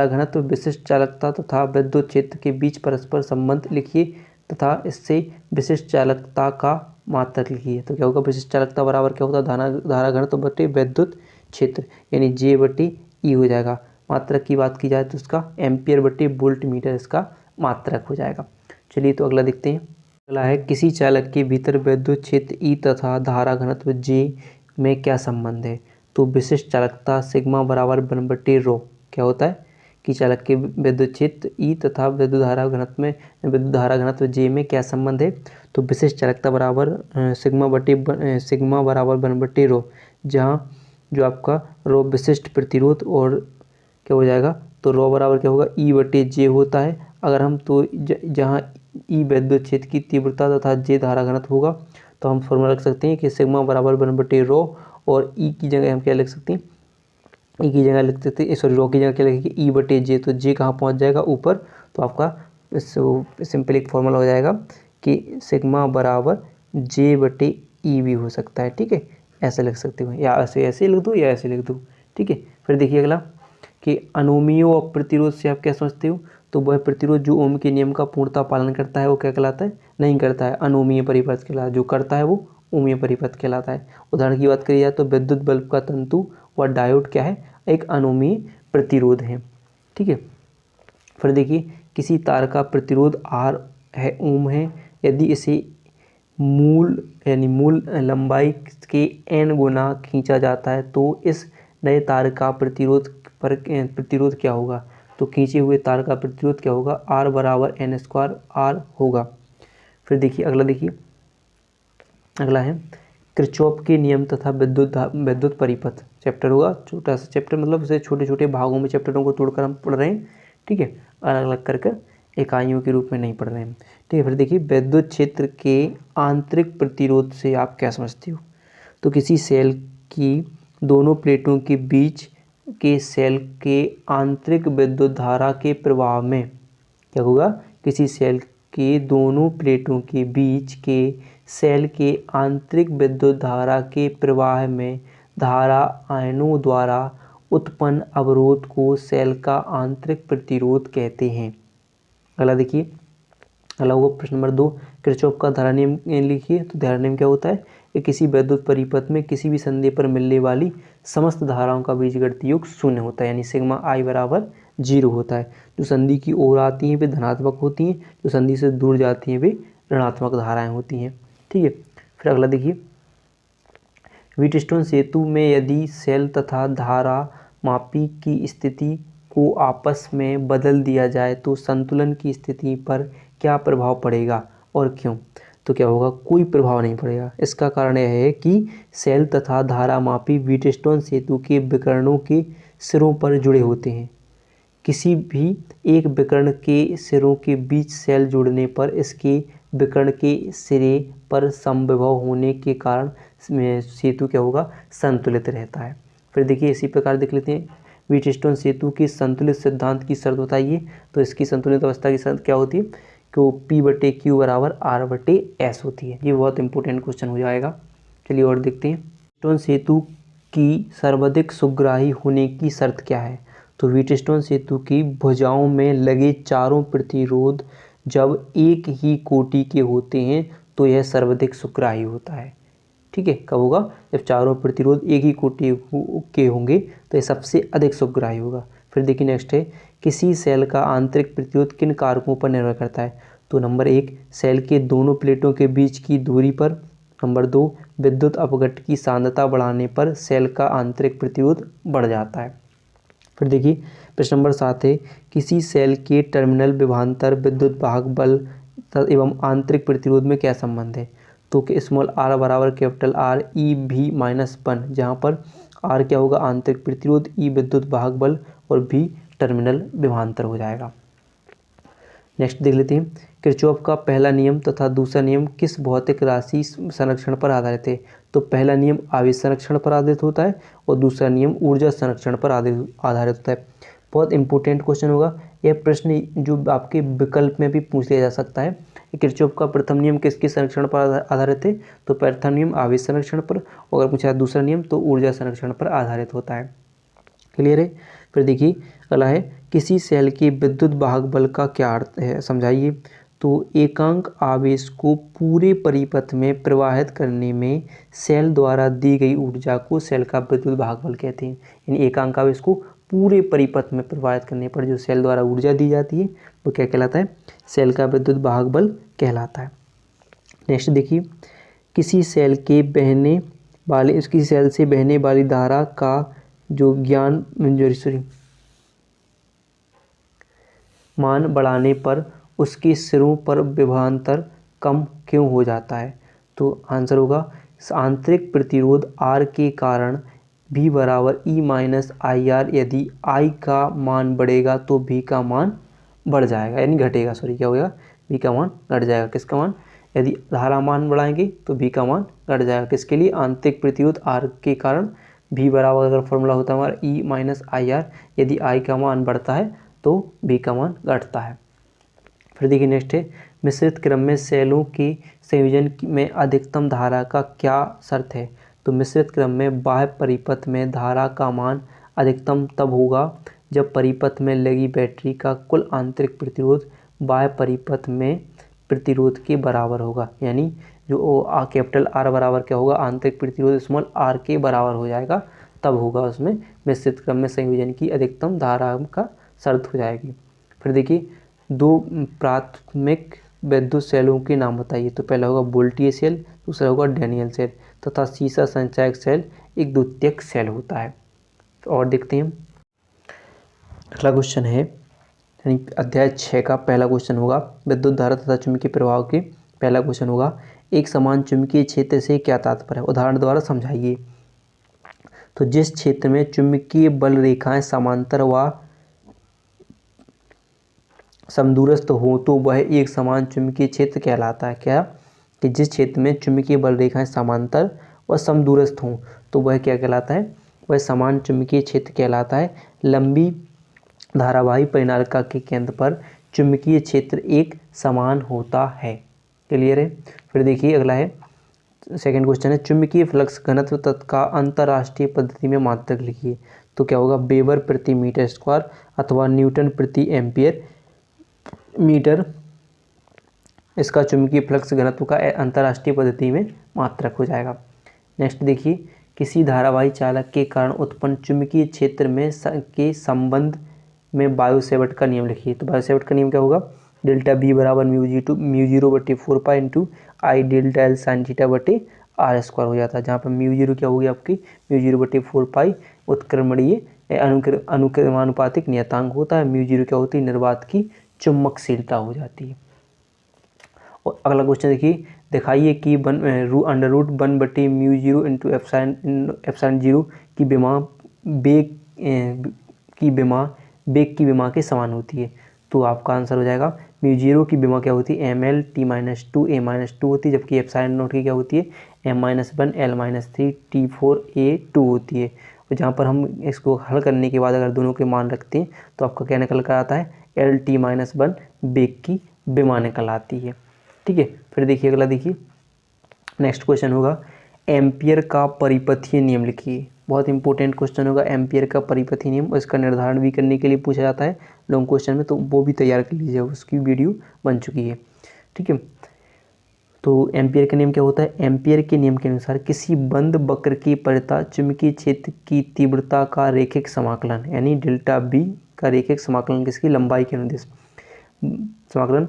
घनत्व विशिष्ट चालकता तथा विद्युत क्षेत्र के बीच परस्पर संबंध लिखिए तथा इससे विशिष्ट चालकता का मात्रक लिखिए। तो क्या होगा? विशिष्ट चालकता बराबर क्या होता है? धारा घनत्व बटे विद्युत क्षेत्र, यानी J बटे E हो जाएगा। मात्रक की बात की जाए तो इसका एम्पियर बटे वोल्ट मीटर इसका मात्रक हो जाएगा। चलिए तो अगला देखते हैं। अगला है किसी चालक के भीतर विद्युत क्षेत्र E तथा धारा घनत्व J में क्या संबंध है? तो विशिष्ट चालकता सिग्मा बराबर 1/ρ क्या होता है कि चालक के विद्युत क्षेत्र E तथा विद्युत धारा घनत्व J में क्या संबंध है? तो विशिष्ट चालकता बराबर सिग्मा बराबर 1/ρ, जहाँ जो आपका ρ विशिष्ट प्रतिरोध और क्या हो जाएगा, तो ρ बराबर क्या होगा E/J होता है। अगर हम तो जहाँ E विद्युत क्षेत्र की तीव्रता तथा J धारा घनत्व होगा, तो हम फॉर्मूला रख सकते हैं कि सिग्मा बराबर 1/ρ, और E की जगह हम क्या लिख सकते हैं, E की जगह लिख सकते हैं, सॉरी ρ की जगह क्या लिखेंगे E/J, तो J कहाँ पहुँच जाएगा ऊपर, तो आपका सिंपल एक फॉर्मूला हो जाएगा कि सिग्मा बराबर J/E भी हो सकता है। ठीक है, ऐसे लिख सकते हो, या ऐसे लिख दो या ऐसे लिख दो। ठीक है, फिर देखिए अगला कि अनोमीय और प्रतिरोध से आप क्या समझते हो, तो वह प्रतिरोध जो ओम के नियम का पूर्णतः पालन करता है वो क्या कहलाता है, नहीं करता है, अनोमीय परिपथ कहलाता है। जो करता है वो ओमीय परिपथ कहलाता है। उदाहरण की बात करी जाए तो विद्युत बल्ब का तंतु व डायोड क्या है, एक अनोमीय प्रतिरोध है। ठीक है, फिर देखिए किसी तार का प्रतिरोध R है, ओम है, यदि इसे मूल लंबाई के n गुना खींचा जाता है तो इस नए तार का प्रतिरोध क्या होगा, तो खींचे हुए तार का प्रतिरोध क्या होगा, R बराबर n² R होगा। फिर देखिए अगला, देखिए अगला है किरचॉफ के नियम तथा विद्युत परिपथ चैप्टर होगा। छोटा सा चैप्टर, मतलब इसे छोटे छोटे भागों में चैप्टरों को तोड़कर हम पढ़ रहे हैं। ठीक है, अलग अलग करके इकाइयों के रूप में नहीं पढ़ रहे हैं। ठीक है, फिर देखिए विद्युत क्षेत्र के आंतरिक प्रतिरोध से आप क्या समझते हो, तो किसी सेल की दोनों प्लेटों के बीच के सेल के आंतरिक विद्युत धारा के प्रवाह में क्या होगा, किसी सेल के दोनों प्लेटों के बीच के सेल के आंतरिक विद्युत धारा के प्रवाह में धारा आयनों द्वारा उत्पन्न अवरोध को सेल का आंतरिक प्रतिरोध कहते हैं। अगला देखिए, अगला होगा प्रश्न नंबर 2, किरचॉफ का धारा नियम लिखिए। तो धारा नियम क्या होता है कि किसी विद्युत परिपथ में किसी भी संधि पर मिलने वाली समस्त धाराओं का बीजगणितीय योग 0 होता है, यानी सिग्मा I बराबर 0 होता है। जो संधि की ओर आती हैं वे धनात्मक होती हैं, जो संधि से दूर जाती हैं वे ऋणात्मक धाराएं होती हैं। ठीक है, फिर अगला देखिए, व्हीटस्टोन सेतु में यदि सेल तथा धारा मापी की स्थिति को आपस में बदल दिया जाए तो संतुलन की स्थिति पर क्या प्रभाव पड़ेगा और क्यों, तो क्या होगा, कोई प्रभाव नहीं पड़ेगा। इसका कारण यह है कि सेल तथा धारा मापी व्हीटस्टोन सेतु के विकर्णों के सिरों पर जुड़े होते हैं। किसी भी एक विकर्ण के सिरों के बीच सेल जुड़ने पर इसके विकर्ण के सिरे पर समविभव होने के कारण सेतु क्या होगा, संतुलित रहता है। फिर देखिए इसी प्रकार देख लेते हैं, व्हीटस्टोन सेतु की संतुलित सिद्धांत की शर्त बताइए। तो इसकी संतुलित अवस्था की शर्त क्या होती है कि वो P/Q बराबर R/S होती है। ये बहुत इंपॉर्टेंट क्वेश्चन हो जाएगा। चलिए और देखते हैं, व्हीटस्टोन सेतु की सर्वाधिक सुग्राही होने की शर्त क्या है। तो व्हीटस्टोन सेतु की भुजाओं में लगे चारों प्रतिरोध जब एक ही कोटि के होते हैं तो यह सर्वाधिक सुग्राही होता है। ठीक है, कब होगा, जब चारों प्रतिरोध एक ही कोटि के होंगे तो यह सबसे अधिक सुग्राही होगा। फिर देखिए नेक्स्ट है, किसी सेल का आंतरिक प्रतिरोध किन कारकों पर निर्भर करता है। तो नंबर 1, सेल के दोनों प्लेटों के बीच की दूरी पर। नंबर 2, विद्युत अपघट्ट की सांद्रता बढ़ाने पर सेल का आंतरिक प्रतिरोध बढ़ जाता है। फिर देखिए प्रश्न नंबर 7 है, किसी सेल के टर्मिनल विभवांतर विद्युत वाहक बल एवं आंतरिक प्रतिरोध में क्या संबंध है। तो कि स्मॉल r बराबर कैपिटल R EV-1, जहाँ पर R क्या होगा, आंतरिक प्रतिरोध, E विद्युत वाहक बल और V टर्मिनल विभवांतर हो जाएगा। नेक्स्ट देख लेते हैं, किरचॉफ का पहला नियम तथा दूसरा नियम किस भौतिक राशि संरक्षण पर आधारित है। तो पहला नियम आवेश संरक्षण पर आधारित होता है और दूसरा नियम ऊर्जा संरक्षण पर आधारित होता है। बहुत इंपॉर्टेंट क्वेश्चन होगा यह प्रश्न, जो आपके विकल्प में भी पूछ लिया जा सकता है। किरचॉफ का प्रथम नियम किसके संरक्षण पर आधारित है। तो प्रथम नियम आवेश संरक्षण पर, और अगर पूछा दूसरा नियम तो ऊर्जा संरक्षण पर आधारित होता है। क्लियर है। फिर देखिए अगला है, किसी सेल के विद्युत वाहक बल का क्या अर्थ है, समझाइए। तो एकांक आवेश को पूरे परिपथ में प्रवाहित करने में सेल द्वारा दी गई ऊर्जा को सेल का विद्युत वाहक बल कहते हैं। यानी एकांक आवेश को पूरे परिपथ में प्रवाहित करने पर जो सेल द्वारा ऊर्जा दी जाती है वो क्या कहलाता है, सेल का विद्युत वाहक बल कहलाता है। नेक्स्ट देखिए, किसी सेल से बहने वाली धारा का जो मान बढ़ाने पर उसके सिरों पर विभवांतर कम क्यों हो जाता है? तो आंसर होगा आंतरिक प्रतिरोध R के कारण V बराबर E माइनस आई आर। यदि I का मान बढ़ेगा तो V का मान बढ़ जाएगा, यानी घटेगा, सॉरी क्या होगा, V का मान घट जाएगा। किसका मान? यदि धारा मान बढ़ाएंगे तो V का मान घट जाएगा। किसके लिए? आंतरिक प्रतिरोध R के कारण V बराबर, अगर फॉर्मूला होता है हमारा E माइनस आई आर, यदि I का मान बढ़ता है तो V का मान घटता है। फिर देखिए नेक्स्ट है, मिश्रित क्रम में सेलों के संयोजन में अधिकतम धारा का क्या शर्त है? तो मिश्रित क्रम में बाह्य परिपथ में धारा का मान अधिकतम तब होगा जब परिपथ में लगी बैटरी का कुल आंतरिक प्रतिरोध बाह्य परिपथ में प्रतिरोध के बराबर होगा। यानी जो कैपिटल R बराबर क्या होगा, आंतरिक प्रतिरोध स्मॉल r के बराबर हो जाएगा, तब होगा उसमें मिश्रित क्रम में संयोजन की अधिकतम धारा का शर्त हो जाएगी। फिर देखिए, दो प्राथमिक विद्युत सेलों के नाम बताइए। तो पहला होगा वोल्टीय सेल, दूसरा होगा डैनियल सेल, तथा सीसा संचायक सेल एक द्वितीयक सेल होता है। तो और देखते हैं, अगला क्वेश्चन है, यानी अध्याय 6 का पहला क्वेश्चन होगा विद्युत धारा तथा चुंबकीय प्रवाह के। पहला क्वेश्चन होगा, एक समान चुंबकीय क्षेत्र से क्या तात्पर्य है? उदाहरण द्वारा समझाइए। तो जिस क्षेत्र में चुंबकीय बल रेखाएं समांतर व समदूरस्थ हो तो वह एक समान चुंबकीय क्षेत्र कहलाता है। क्या? कि जिस क्षेत्र में चुंबकीय बल रेखाएं समांतर व समदूरस्थ हों तो वह क्या कहलाता है? वह समान चुंबकीय क्षेत्र कहलाता है। लंबी धारावाही परिनालिका के केंद्र पर चुंबकीय क्षेत्र एक समान होता है। क्लियर है? फिर देखिए अगला है, सेकंड क्वेश्चन है, चुंबकीय फ्लक्स घनत्व तत्व का अंतरराष्ट्रीय पद्धति में मात्रक लिखिए। तो क्या होगा, वेबर प्रति मीटर स्क्वायर अथवा न्यूटन प्रति एम्पियर मीटर इसका चुंबकीय फ्लक्स घनत्व का अंतरराष्ट्रीय पद्धति में मात्रक हो जाएगा। नेक्स्ट देखिए, किसी धारावाही चालक के कारण उत्पन्न चुंबकीय क्षेत्र में के संबंध में बायो-सेवर्ट का नियम लिखिए। तो बायो-सेवर्ट का नियम क्या होगा, डेल्टा बी बराबर म्यू जीरो बटे 4 पाई इंटू आई डेल्टा एल साइन थीटा बटे आर स्क्वायर हो जाता है। जहाँ पर म्यू जीरो क्या होगी आपकी, म्यू जीरो बटे 4 पाई उत्क्रमणीय अनुक्रमानुपातिक नियतांक होता है। म्यू जीरो क्या होती है, निर्वात की चुंबकशीलता हो जाती है। और अगला क्वेश्चन देखिए, दिखाइए कि अंडर रूट 1 बटे mu zero into epsilon zero की विमा बेग की विमा के समान होती है। तो आपका आंसर हो जाएगा, म्यू जीरो की विमा क्या होती है, M L T minus two A minus two होती है, जबकि एप्सिलॉन नोट की क्या होती है, M minus one L minus three T four A two होती है। और जहाँ पर हम इसको हल करने के बाद अगर दोनों के मान रखते हैं तो आपका क्या निकल कर आता है, एल टी माइनस वन बेग की विमा निकल आती है। ठीक है, फिर देखिए अगला, देखिए नेक्स्ट क्वेश्चन होगा, एम्पियर का परिपथीय नियम लिखिए। बहुत इंपॉर्टेंट क्वेश्चन होगा एम्पियर का परिपथीय नियम, और इसका निर्धारण भी करने के लिए पूछा जाता है लॉन्ग क्वेश्चन में, तो वो भी तैयार कर लीजिए, उसकी वीडियो बन चुकी है। ठीक है, तो एम्पियर का नियम क्या होता है, एम्पियर के नियम के अनुसार किसी बंद वक्र की परिता चुंबकीय क्षेत्र की तीव्रता का रैखिक समाकलन, यानी डेल्टा बी का रैखिक समाकलन किसकी, लंबाई के अनुदेश समाकलन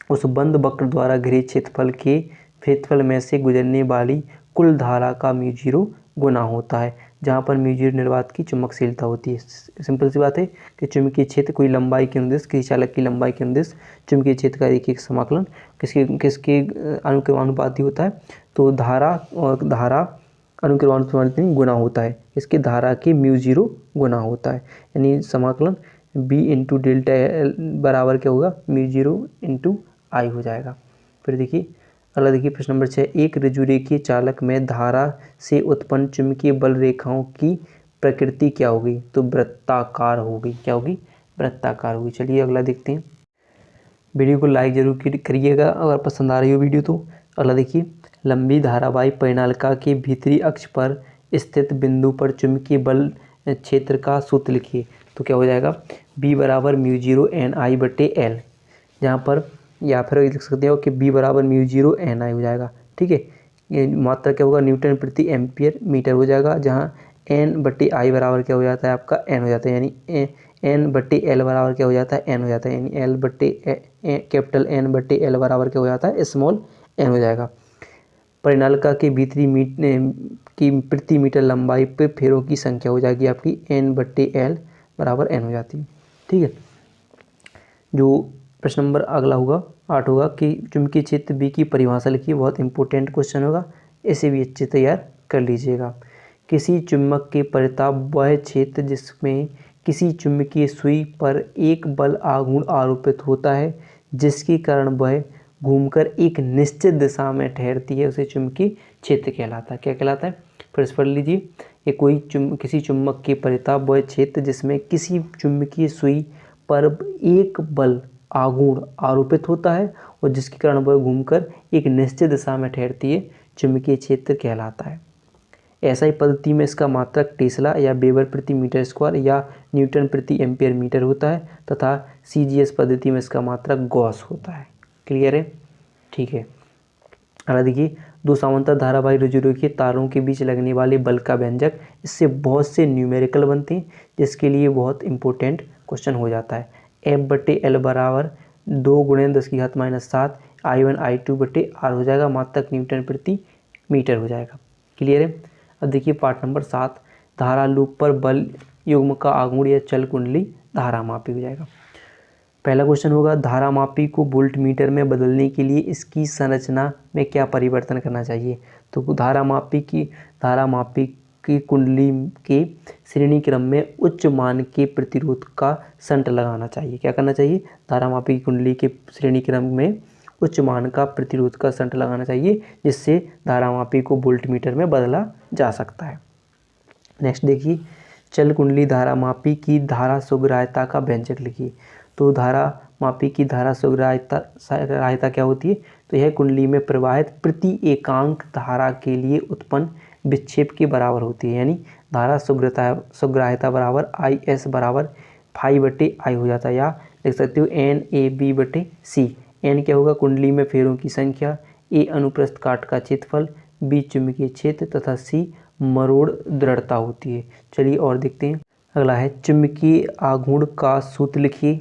उस बंद वक्र द्वारा घिरे क्षेत्रफल में से गुजरने वाली कुल धारा का म्यू जीरो गुना होता है, जहाँ पर म्यू जीरो निर्वात की चुंबकशीलता होती है। सिंपल सी बात है कि चुंबकीय क्षेत्र कोई लंबाई के अनुदेश, किसी चालक की लंबाई के अनुदेश चुंबकीय क्षेत्र का रैखिक समाकलन किसके अनुक्रमानुपाती होता है, तो धारा अनुक्रमानुपाती गुना होता है, इसके धारा के म्यू जीरो गुना होता है, यानी समाकलन बी इंटू डेल्टा एल बराबर क्या होगा, म्यू जीरो इंटू आई हो जाएगा। फिर देखिए अगला, देखिए प्रश्न नंबर 6, एक ऋजुरेखीय चालक में धारा से उत्पन्न चुंबकीय बल रेखाओं की प्रकृति क्या होगी, तो वृत्ताकार होगी। क्या होगी, वृत्ताकार होगी। चलिए अगला देखते हैं, वीडियो को लाइक जरूर करिएगा अगर पसंद आ रही हो वीडियो तो। अगला देखिए, लंबी धारावाही परिनालिका के भीतरी अक्ष पर स्थित बिंदु पर चुंबकीय बल क्षेत्र का सूत्र लिखिए। तो क्या हो जाएगा, बी बराबर म्यू जीरो एन आई बटे एल, जहाँ पर या फिर लिख सकते हो कि बी बराबर म्यू जीरो एन आई हो जाएगा। ठीक है, ये मात्रा क्या होगा, न्यूटन प्रति एम्पियर मीटर हो जाएगा, जहाँ एन बटे आई बराबर क्या हो जाता है, आपका एन हो जाता है, यानी एन बटे एल बराबर क्या हो जाता है, एन हो जाता है, यानी एल बटे कैपिटल एन बटे एल बराबर क्या हो जाता है, स्मॉल एन हो जाएगा। परिनालिका के भीतरी की प्रति मीटर लंबाई पे फेरों की संख्या हो जाएगी आपकी एन बटे एल बराबर एन हो जाती है। ठीक है, जो प्रश्न नंबर अगला होगा 8 होगा कि चुंबकीय क्षेत्र बी की परिभाषा लिखिए। बहुत इंपॉर्टेंट क्वेश्चन होगा, इसे भी अच्छे तैयार कर लीजिएगा। किसी चुंबक के परिताप वह क्षेत्र जिसमें किसी चुंबकीय सुई पर एक बल आघूर्ण आरोपित होता है जिसके कारण वह घूमकर एक निश्चित दिशा में ठहरती है, उसे चुंबकीय क्षेत्र कहलाता है। क्या कहलाता है? फिर से पढ़ लीजिए। ये किसी चुंबक के परिताप वह क्षेत्र जिसमें किसी चुंबकीय सुई पर एक बल आघूर्ण आरोपित होता है और जिसके कारण वह घूमकर एक निश्चित दिशा में ठहरती है, चुंबकीय क्षेत्र कहलाता है। एसआई पद्धति में इसका मात्रक टेस्ला या वेबर प्रति मीटर स्क्वायर या न्यूटन प्रति एम्पियर मीटर होता है तथा सीजीएस पद्धति में इसका मात्रक गॉस होता है। क्लियर है? ठीक है। अगला देखिए, दो समांतर धारावाही रुजुरेखीय तारों के बीच लगने वाले बल का व्यंजक। इससे बहुत से न्यूमेरिकल बनते हैं जिसके लिए बहुत इंपॉर्टेंट क्वेश्चन हो जाता है। F/L बराबर 2 × 10⁻⁷ I1I2/R हो जाएगा, मात्रक न्यूटन प्रति मीटर हो जाएगा। क्लियर है? अब देखिए पार्ट नंबर 7, धारा लूप पर बल युग्म का आघूर्ण या चल कुंडली धारा मापी हो जाएगा। पहला क्वेश्चन होगा, धारा मापी को वोल्ट मीटर में बदलने के लिए इसकी संरचना में क्या परिवर्तन करना चाहिए? तो धारा मापी की कुंडली के श्रेणी क्रम में उच्च मान के प्रतिरोध का शंट लगाना चाहिए। क्या करना चाहिए? धारा मापी की कुंडली के श्रेणी क्रम में उच्च मान का प्रतिरोध का शंट लगाना चाहिए, जिससे धारा मापी को वोल्ट मीटर में बदला जा सकता है। नेक्स्ट देखिए, चल कुंडली धारा मापी की धारा सुग्राह्यता का व्यंजक लिखिए। तो धारा मापी की धारा सुग्राह्यता क्या होती है? तो यह कुंडली में प्रवाहित प्रति एकांक धारा के लिए उत्पन्न विक्षेप के बराबर होती है। यानी धारा सुग्राह्यता बराबर IS बराबर phi/I हो जाता है, या लिख सकते हो NAB/C। N क्या होगा? कुंडली में फेरों की संख्या, A अनुप्रस्थ काट का क्षेत्रफल, B चुंबकीय क्षेत्र तथा C मरोड़ दृढ़ता होती है। चलिए और देखते हैं। अगला है चुंबकीय आघूर्ण का सूत्र लिखिए।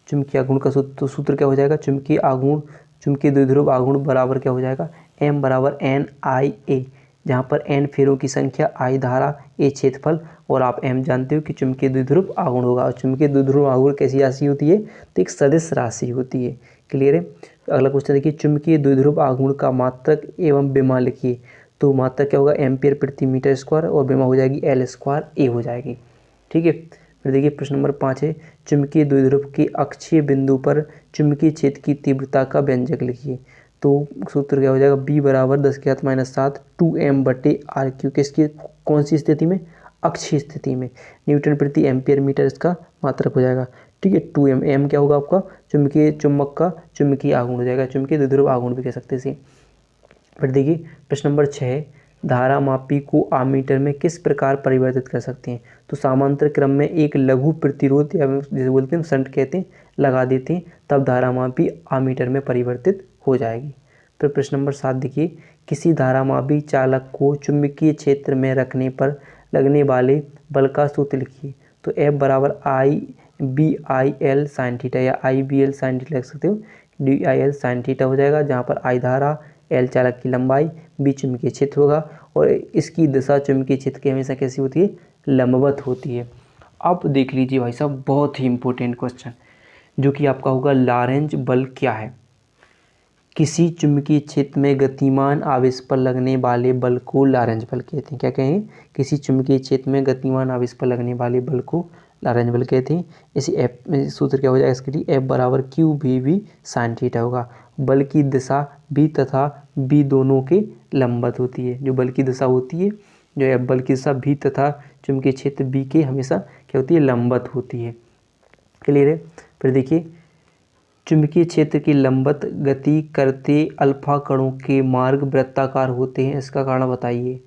चुंबकीय आघूर्ण का सूत्र क्या हो जाएगा? चुंबकीय द्विध्रुव आघूर्ण बराबर क्या हो जाएगा? M बराबर NIA, जहाँ पर N फेरों की संख्या, I धारा, A क्षेत्रफल और आप M जानते हो कि चुंबकीय द्विध्रुव आघूर्ण होगा। और चुंबकीय द्विध्रुव आघूर्ण कैसी राशि होती है? तो एक सदिश राशि होती है। क्लियर है? अगला क्वेश्चन देखिए, चुंबकीय द्विध्रुव आघूर्ण का मात्रक एवं विमा लिखिए। तो मात्रक क्या होगा? एम्पियर प्रति मीटर स्क्वायर और विमा हो जाएगी L² A हो जाएगी। ठीक है। फिर देखिए प्रश्न नंबर 5 है, चुंबकीय द्विध्रुव के अक्षीय बिंदु पर चुंबकीय क्षेत्र की तीव्रता का व्यंजक लिखिए। तो सूत्र क्या हो जाएगा? B बराबर 10⁻⁷ 2m/r3। किसकी कौन सी स्थिति में? अक्षीय स्थिति में। न्यूटन प्रति एम्पियर मीटर इसका मात्रक हो जाएगा। ठीक है। 2m, m क्या होगा आपका? चुंबक का चुंबकीय आघूर्ण हो जाएगा, चुंबकीय द्विध्रुव आघूर्ण भी कह सकते हैं इसे। फिर देखिए प्रश्न नंबर 6, धारा मापी को आमीटर में किस प्रकार परिवर्तित कर सकते हैं? तो समांतर क्रम में एक लघु प्रतिरोध या जैसे बोलते हैं शंट कहते हैं, लगा देते हैं, तब धारा मापी आमीटर में परिवर्तित हो जाएगी। फिर प्रश्न नंबर 7 देखिए, किसी धारा मापी चालक को चुंबकीय क्षेत्र में रखने पर लगने वाले बल का सूत्र लिखिए। तो F बराबर IBIL sin θ या IBL sin θ लिख सकते हो, DIL sin θ हो जाएगा, जहाँ पर I धारा, L चालक की लंबाई, B चुंबकीय क्षेत्र होगा और इसकी दिशा चुंबकीय क्षेत्र की हमेशा कैसी होती है? लंबवत होती है। अब देख लीजिए भाई साहब, बहुत ही इंपॉर्टेंट क्वेश्चन जो कि आपका होगा, लॉरेंज बल क्या है? किसी चुंबकीय क्षेत्र में गतिमान आवेश पर लगने वाले बल को लॉरेंज बल कहते हैं। क्या कहें? किसी चुंबकीय क्षेत्र में गतिमान आवेश पर लगने वाले बल को लॉरेंज बल कहते हैं। इसी F सूत्र क्या हो जाएगा इसके लिए? F बराबर QVB sin θ होगा। बल की दिशा B तथा B दोनों के लंबवत होती है। जो बल की दिशा होती है, जो बल की दिशा B तथा चुंबकीय क्षेत्र B के हमेशा क्या होती है? लंबवत होती है। क्लियर है? फिर देखिए, चुंबकीय क्षेत्र की लंबवत गति करते अल्फा कणों के मार्ग वृत्ताकार होते हैं, इसका कारण बताइए।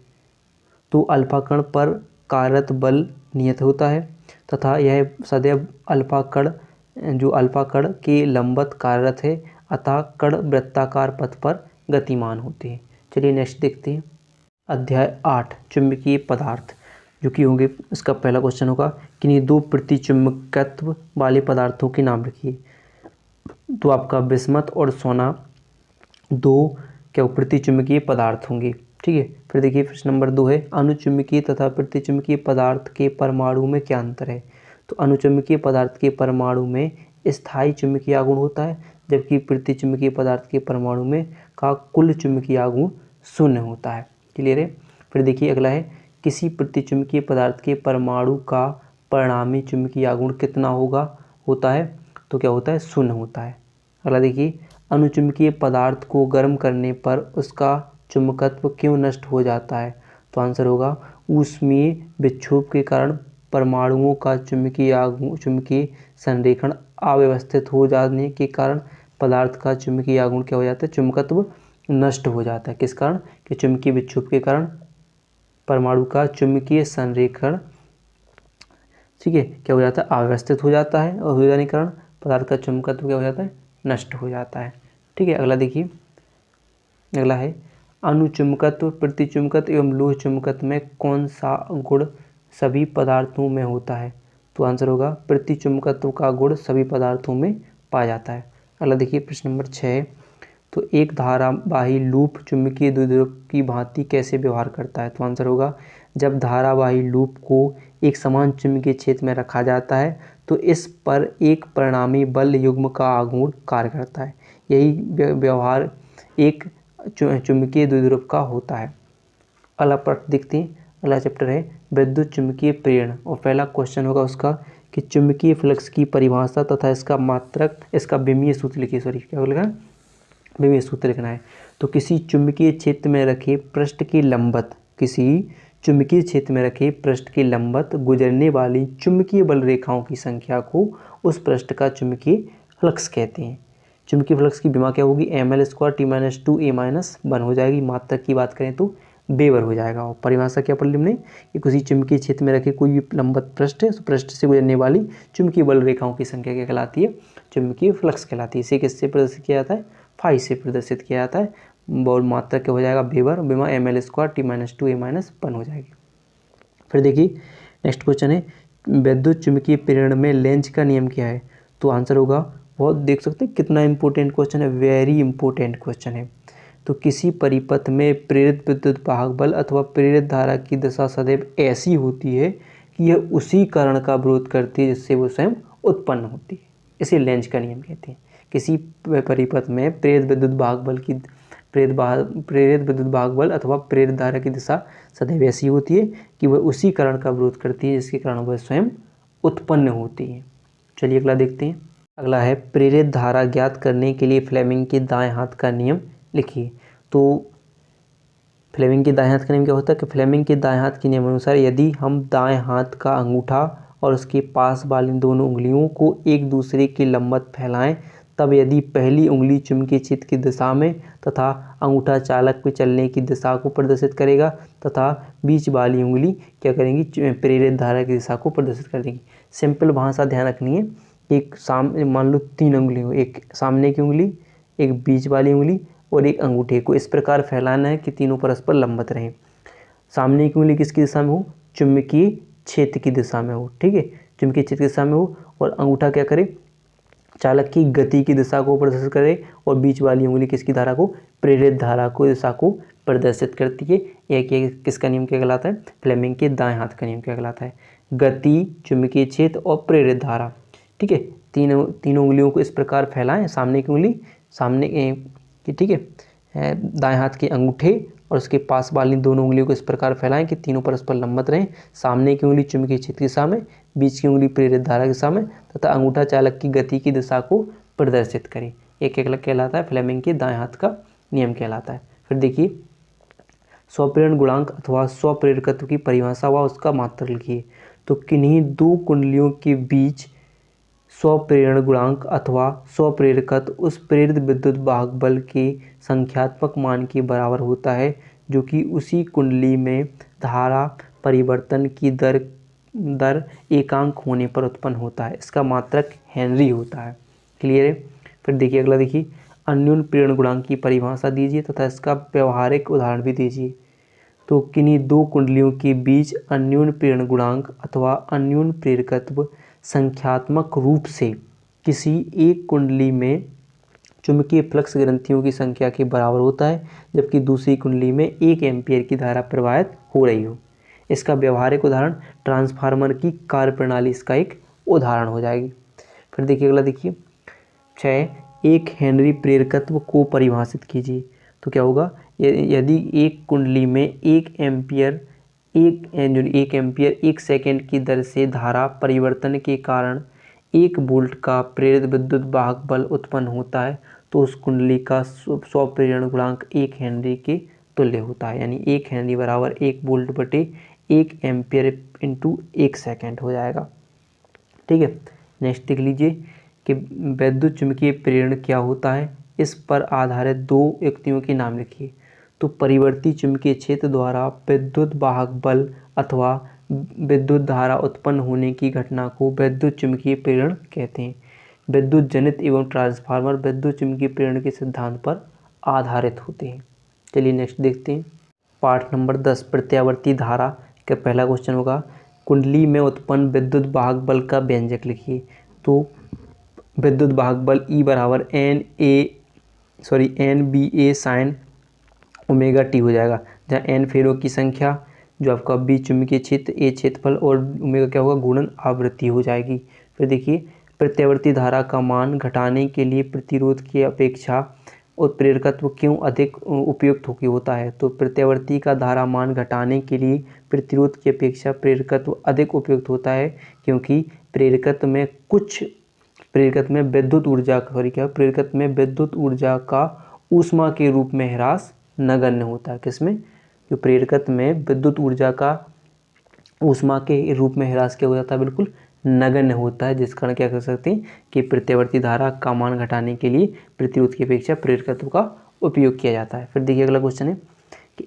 तो अल्फा कण पर कार्यरत बल नियत होता है तथा यह सदैव अल्फा कण के लंबवत कार्यरत है, अतः कण वृत्ताकार पथ पर गतिमान होते हैं। चलिए नेक्स्ट देखते हैं। अध्याय 8 चुंबकीय पदार्थ, जो कि होंगे, इसका पहला क्वेश्चन होगा, किन्हीं दो प्रतिचुंबकत्व वाले पदार्थों के नाम लिखिए। तो आपका बिस्मथ और सोना दो क्या प्रतिचुंबकीय पदार्थ होंगे। ठीक है। फिर देखिए प्रश्न नंबर 2 है, अनुचुंबकीय तथा प्रतिचुंबकीय पदार्थ के परमाणु में क्या अंतर है? तो अनुचुंबकीय पदार्थ के परमाणु में स्थायी चुंबकीय आघूर्ण होता है, जबकि प्रति चुंबकीय पदार्थ के परमाणु में का कुल चुंबकीय आघूर्ण शून्य होता है। क्लियर है। फिर देखिए अगला है, किसी प्रतिचुंबकीय पदार्थ के परमाणु का परिणामी चुंबकीय आघूर्ण कितना होता है, तो क्या होता है, शून्य होता है। अगला देखिए, अनुचुंबकीय पदार्थ को गर्म करने पर उसका चुंबकत्व क्यों नष्ट हो जाता है, तो आंसर होगा ऊष्मीय विक्षोभ के कारण परमाणुओं का चुंबकीय संरेखण अव्यवस्थित हो जाने के कारण पदार्थ का चुंबकीय आघूर्ण क्या हो जाता है, चुंबकत्व नष्ट हो जाता है। किस कारण, कि चुंबकीय विक्षोभ के कारण परमाणु का चुंबकीय संरेखण, ठीक है, क्या हो जाता है, अव्यवस्थित हो जाता है, और हो जाने के कारण पदार्थ का चुंबकत्व क्या हो जाता है, नष्ट हो जाता है। ठीक है। अगला देखिए, अगला है, अनुचुंबकत्व, प्रतिचुंबकत्व एवं लोह चुंबकत्व में कौन सा गुण सभी पदार्थों में होता है, तो आंसर होगा प्रतिचुंबकत्व का गुण सभी पदार्थों में पाया जाता है। अगला देखिए प्रश्न नंबर 6, तो एक धारावाही लूप चुंबकीय द्विध्रुव की भांति कैसे व्यवहार करता है, तो आंसर होगा जब धारावाही लूप को एक समान चुंबकीय क्षेत्र में रखा जाता है तो इस पर एक परिणामी बल युग्म का आघूर्ण कार्य करता है। यही व्यवहार एक चुंबकीय द्विध्रुव का होता है। अगला पाठ देखते हैं। अगला चैप्टर है विद्युत चुंबकीय प्रेरण, और पहला क्वेश्चन होगा उसका कि चुंबकीय फ्लक्स की परिभाषा तथा इसका मात्रक, इसका विमीय सूत्र लिखिए। क्या बोलेगा, विमीय सूत्र लिखना है। तो किसी चुंबकीय क्षेत्र में रखे पृष्ठ के लंबवत, किसी चुंबकीय क्षेत्र में रखे पृष्ठ के लंबवत गुजरने वाली चुंबकीय बल रेखाओं की संख्या को उस पृष्ठ का चुंबकीय फ्लक्स कहते हैं। चुंबकीय फ्लक्स की विमा क्या होगी, ml² T-2a-1 हो जाएगी। मात्रक की बात करें तो वेबर हो जाएगा। और परिभाषा क्या पढ़ ली हमने, कि किसी चुंबकीय क्षेत्र में रखे कोई भी लंबवत पृष्ठ है, उस पृष्ठ से गुजरने वाली चुंबकीय बल रेखाओं की संख्या क्या कहलाती है, चुंबकीय फ्लक्स कहलाती है। इसे किससे प्रदर्शित किया जाता है, फाई से प्रदर्शित किया जाता है। और मात्रक क्या हो जाएगा, वेबर, विमा ml² T-2a-1 हो जाएगी। फिर देखिए नेक्स्ट क्वेश्चन है विद्युत चुंबकीय प्रेरण में लेंज का नियम क्या है, तो आंसर होगा, बहुत देख सकते हैं कितना इंपॉर्टेंट क्वेश्चन है, वेरी इंपॉर्टेंट क्वेश्चन है। तो किसी परिपथ में प्रेरित विद्युत वाहक बल अथवा प्रेरित धारा की दिशा सदैव ऐसी होती है कि यह उसी कारण का विरोध करती है जिससे वो स्वयं उत्पन्न होती है। इसे लेंज का नियम कहते हैं। किसी परिपथ में प्रेरित विद्युत वाहक बल की प्रेरित विद्युत वाहक बल अथवा प्रेरित धारा की दिशा सदैव ऐसी होती है कि वह उसी कारण का विरोध करती है जिसके कारण वह स्वयं उत्पन्न होती है। चलिए अगला देखते हैं। अगला है प्रेरित धारा ज्ञात करने के लिए फ्लेमिंग के दाएं हाथ का नियम लिखिए। तो फ्लेमिंग के दाएं हाथ का नियम क्या होता है, कि फ्लेमिंग के दाएं हाथ के नियम अनुसार यदि हम दाएं हाथ का अंगूठा और उसके पास वाली दोनों उंगलियों को एक दूसरे के लंबवत फैलाएं, तब यदि पहली उंगली चुंबकीय क्षेत्र की दिशा में तथा अंगूठा चालक पे चलने की दिशा को प्रदर्शित करेगा तथा बीच वाली उंगली क्या करेंगी, प्रेरित धारा की दिशा को प्रदर्शित कर देगी। सिंपल भाषा ध्यान रखनी है, एक सामने मान लो 3 उंगली हो, एक सामने की उंगली, एक बीच वाली उंगली और एक अंगूठे को इस प्रकार फैलाना है कि तीनों परस्पर लंबवत रहें। सामने की उंगली किसकी दिशा में हो, चुंबकीय क्षेत्र की दिशा में हो, ठीक है, चुंबकीय क्षेत्र की दिशा में हो, और अंगूठा क्या करे, चालक की गति की दिशा को प्रदर्शित करे, और बीच वाली उंगली किसकी धारा को, प्रेरित धारा को दिशा को प्रदर्शित करती है। यह किसका नियम क्या कहलाता है, फ्लेमिंग के दाएं हाथ का नियम क्या कहलाता है, गति, चुंबकीय क्षेत्र और प्रेरित धारा। ठीक है, तीनों उंगलियों को इस प्रकार फैलाएं, सामने की उंगली सामने की, ठीक है, दाएं हाथ के अंगूठे और उसके पास वाली दोनों उंगलियों को इस प्रकार फैलाएं कि तीनों परस्पर लंबवत रहें। सामने की उंगली चुंबकीय क्षेत्र की दिशा में, बीच की उंगली प्रेरित धारा की दिशा में तथा अंगूठा चालक की गति की दिशा को प्रदर्शित करें। एक कहलाता है फ्लेमिंग के दाएं हाथ का नियम कहलाता है। फिर देखिए स्वप्रेरण गुणांक अथवा स्वप्रेरकत्व की परिभाषा व उसका मात्रक लिखिए। तो किन्हीं दो कुंडलियों के बीच स्वप्रेरण गुणांक अथवा स्वप्रेरकत्व उस प्रेरित विद्युत वाहक बल के संख्यात्मक मान के बराबर होता है जो कि उसी कुंडली में धारा परिवर्तन की दर एकांक होने पर उत्पन्न होता है। इसका मात्रक हेनरी होता है। क्लियर है। फिर देखिए अगला देखिए अन्योन्य प्रेरण गुणांक की परिभाषा दीजिए तथा इसका व्यवहारिक उदाहरण भी दीजिए। तो किन्हीं दो कुंडलियों के बीच अन्योन्य प्रेरण गुणांक अथवा अन्योन्य प्रेरकत्व संख्यात्मक रूप से किसी एक कुंडली में चुंबकीय फ्लक्स ग्रंथियों की संख्या के बराबर होता है जबकि दूसरी कुंडली में 1 एम्पीयर की धारा प्रवाहित हो रही हो। इसका व्यवहारिक उदाहरण ट्रांसफार्मर की कार्यप्रणाली इसका एक उदाहरण हो जाएगी। फिर देखिए अगला देखिए 6, एक हेनरी प्रेरकत्व को परिभाषित कीजिए। तो क्या होगा, यदि एक कुंडली में 1 एम्पियर 1 सेकेंड की दर से धारा परिवर्तन के कारण 1 वोल्ट का प्रेरित विद्युत वाहक बल उत्पन्न होता है तो उस कुंडली का स्वप्रेरण गुणांक 1 हेनरी के तुल्य होता है। यानी 1 हेनरी बराबर 1 वोल्ट बटे 1 एम्पियर इंटू 1 सेकेंड हो जाएगा। ठीक है, नेक्स्ट देख लीजिए कि वैद्युत चुंबकीय प्रेरण क्या होता है, इस पर आधारित 2 युक्तियों के नाम लिखिए। तो परिवर्ती चुंबकीय क्षेत्र द्वारा विद्युत वाहक बल अथवा विद्युत धारा उत्पन्न होने की घटना को वैद्युत चुंबकीय प्रेरण कहते हैं। विद्युत जनित एवं ट्रांसफार्मर विद्युत चुंबकीय प्रेरण के सिद्धांत पर आधारित होते हैं। चलिए नेक्स्ट देखते हैं, पाठ नंबर 10 प्रत्यावर्ती धारा का पहला क्वेश्चन होगा, कुंडली में उत्पन्न विद्युत वाहक बल का व्यंजक लिखिए। तो विद्युत वाहक बल E बराबर NBA साइन ओमेगा टी हो जाएगा, जहाँ N फेरों की संख्या, जो आपका B चुंबकीय क्षेत्र, A क्षेत्रफल और ओमेगा क्या होगा, गुणन आवृत्ति हो जाएगी। फिर देखिए प्रत्यावर्ती धारा का मान घटाने के लिए प्रतिरोध की अपेक्षा उत्प्रेरकत्व क्यों अधिक उपयुक्त होता है। तो प्रत्यावर्ती का धारा मान घटाने के लिए प्रतिरोध की अपेक्षा प्रेरकत्व अधिक उपयुक्त होता है, क्योंकि प्रेरकत्व में विद्युत ऊर्जा का ऊष्मा के रूप में ह्रास नगण्य होता है। किसमें, जो प्रेरकत्व में विद्युत ऊर्जा का ऊष्मा के रूप में ह्रास क्या हो जाता है, बिल्कुल नगण्य होता है, जिस कारण क्या कर सकते हैं कि प्रत्यावर्ती धारा का मान घटाने के लिए प्रतिरोध की अपेक्षा प्रेरकत्व का उपयोग किया जाता है। फिर देखिए अगला क्वेश्चन है कि